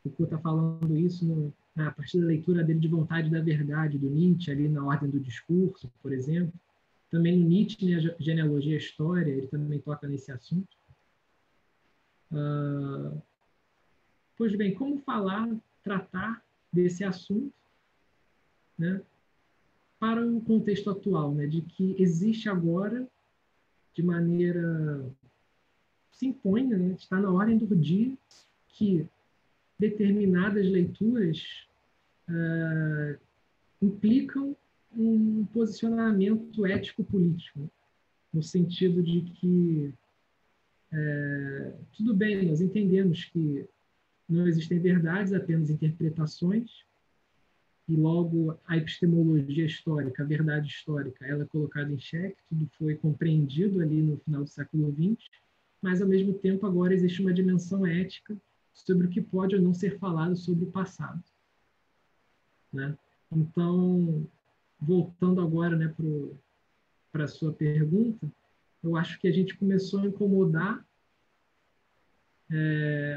Foucault está falando isso a partir da leitura dele de Vontade da Verdade, do Nietzsche, ali na Ordem do Discurso, por exemplo. Também no Nietzsche, né, a Genealogia e a História, ele também toca nesse assunto. Pois bem, como tratar desse assunto, né, para o contexto atual, né, de que existe agora, de maneira se impõe, né, está na ordem do dia, que determinadas leituras implicam um posicionamento ético-político, no sentido de que tudo bem, nós entendemos que não existem verdades, apenas interpretações, e logo a epistemologia histórica, a verdade histórica, ela é colocada em xeque, tudo foi compreendido ali no final do século XX, mas, ao mesmo tempo, agora existe uma dimensão ética sobre o que pode ou não ser falado sobre o passado. Né? Então, voltando agora, né, para a sua pergunta, eu acho que a gente começou a incomodar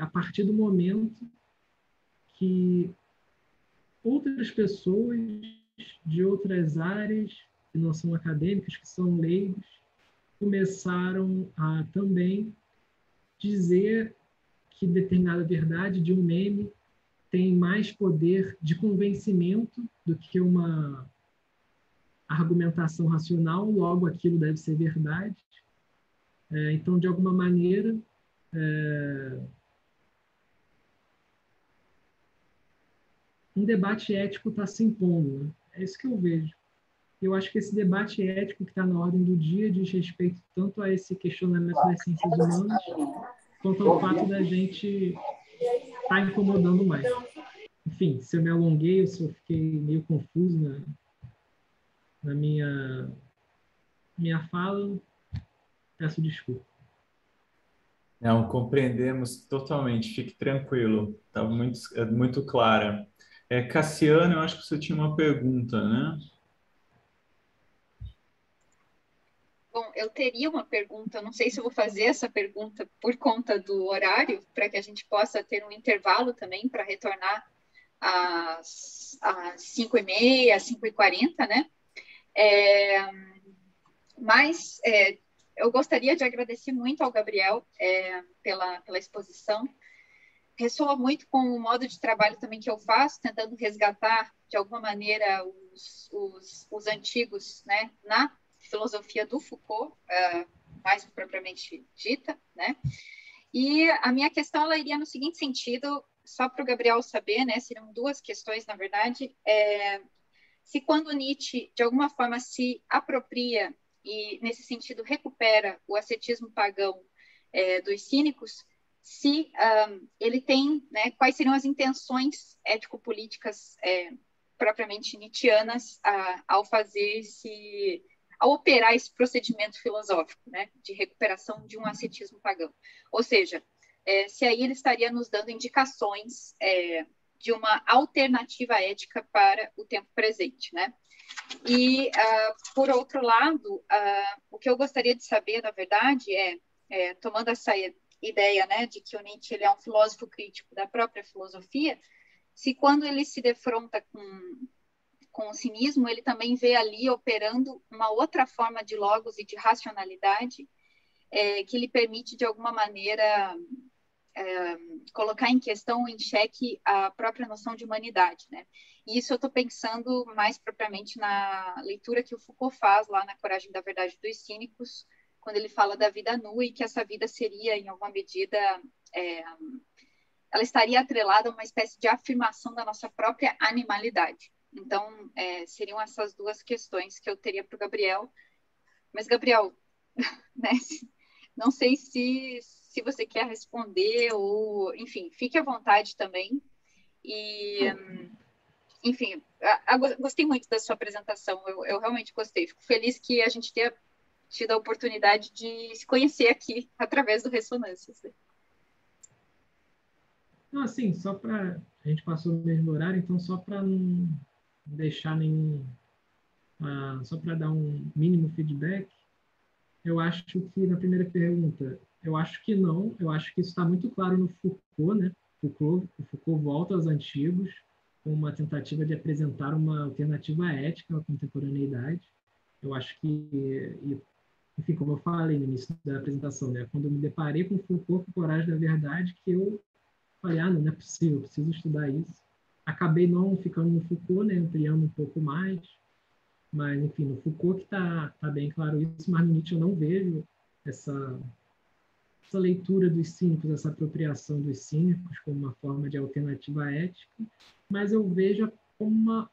a partir do momento que outras pessoas de outras áreas, que não são acadêmicas, que são leigos, começaram a também dizer que determinada verdade de um meme tem mais poder de convencimento do que uma argumentação racional, logo aquilo deve ser verdade. Então, de alguma maneira, um debate ético está se impondo, né? É isso que eu vejo. Eu acho que esse debate ético que está na ordem do dia diz respeito tanto a esse questionamento das ciências humanas, quanto ao fato da gente estar incomodando mais. Enfim, se eu me alonguei, ou se eu fiquei meio confuso na minha fala, peço desculpa. Não, compreendemos totalmente, fique tranquilo, está muito clara. Cassiano, eu acho que você tinha uma pergunta, né? Bom, eu teria uma pergunta, não sei se eu vou fazer essa pergunta por conta do horário, para que a gente possa ter um intervalo também para retornar às 5h30, às 5h40, né? Mas eu gostaria de agradecer muito ao Gabriel pela exposição. Ressoa muito com o modo de trabalho também que eu faço, tentando resgatar, de alguma maneira, os antigos, né, na filosofia do Foucault, mais propriamente dita, né? E a minha questão ela iria no seguinte sentido, só para o Gabriel saber, né? Seriam duas questões, na verdade. Se quando Nietzsche, de alguma forma, se apropria e, nesse sentido, recupera o ascetismo pagão dos cínicos, se ele tem, né, quais seriam as intenções ético-políticas propriamente nietzschianas ao fazer ao operar esse procedimento filosófico, né, de recuperação de um ascetismo pagão. Ou seja, se aí ele estaria nos dando indicações de uma alternativa ética para o tempo presente, né? E, por outro lado, o que eu gostaria de saber, na verdade, tomando essa ideia, né, de que o Nietzsche ele é um filósofo crítico da própria filosofia, se quando ele se defronta com o cinismo, ele também vê ali operando uma outra forma de logos e de racionalidade que lhe permite, de alguma maneira, colocar em questão, em xeque, a própria noção de humanidade, né? E isso eu estou pensando mais propriamente na leitura que o Foucault faz lá na Coragem da Verdade dos Cínicos, quando ele fala da vida nua e que essa vida seria, em alguma medida, ela estaria atrelada a uma espécie de afirmação da nossa própria animalidade. Então, seriam essas duas questões que eu teria para o Gabriel. Mas, Gabriel, né, não sei se você quer responder ou, enfim, fique à vontade também. E, enfim, gostei muito da sua apresentação, eu realmente gostei. Fico feliz que a gente tenha tido a oportunidade de se conhecer aqui através do Ressonâncias. Não, assim, só para... A gente passou o mesmo horário, então só para não deixar nenhum... só para dar um mínimo feedback, eu acho que, na primeira pergunta, eu acho que não, eu acho que isso está muito claro no Foucault, né? O Foucault volta aos antigos com uma tentativa de apresentar uma alternativa ética à contemporaneidade. Eu acho que, enfim, como eu falei no início da apresentação, né? Quando eu me deparei com Foucault, com Coragem da Verdade, que eu falei, não é possível, eu preciso estudar isso. Acabei não ficando no Foucault, né? Ampliando um pouco mais, mas, enfim, no Foucault que está bem claro isso, mas no Nietzsche eu não vejo essa leitura dos cínicos, essa apropriação dos cínicos como uma forma de alternativa ética, mas eu vejo como uma,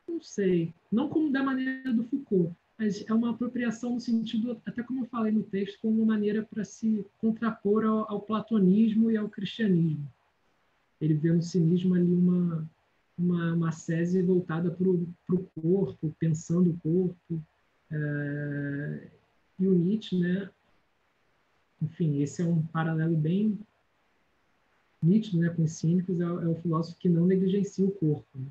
não sei, não como da maneira do Foucault, mas é uma apropriação no sentido, até como eu falei no texto, como uma maneira para se contrapor ao platonismo e ao cristianismo. Ele vê no cinismo ali uma sese voltada para o corpo, pensando o corpo. E o Nietzsche, né? Enfim, esse é um paralelo bem nítido, né, com os cínicos, é o filósofo que não negligencia o corpo. Né?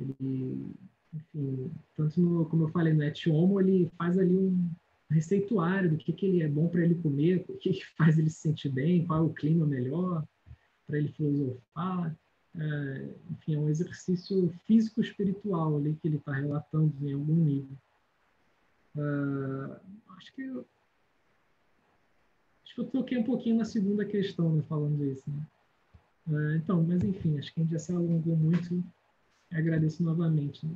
Ele, enfim, tanto como eu falei, no Et Homo, ele faz ali um receituário do que ele é bom para ele comer, o que faz ele se sentir bem, qual é o clima melhor para ele filosofar. Enfim, é um exercício físico-espiritual ali que ele está relatando em algum nível. Acho que eu toquei um pouquinho na segunda questão, né, falando isso. Né? Então, mas enfim, acho que a gente já se alongou muito. Agradeço novamente, né,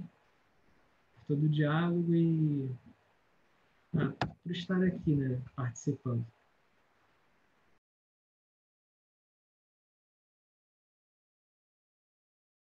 por todo o diálogo e por estar aqui, né, participando.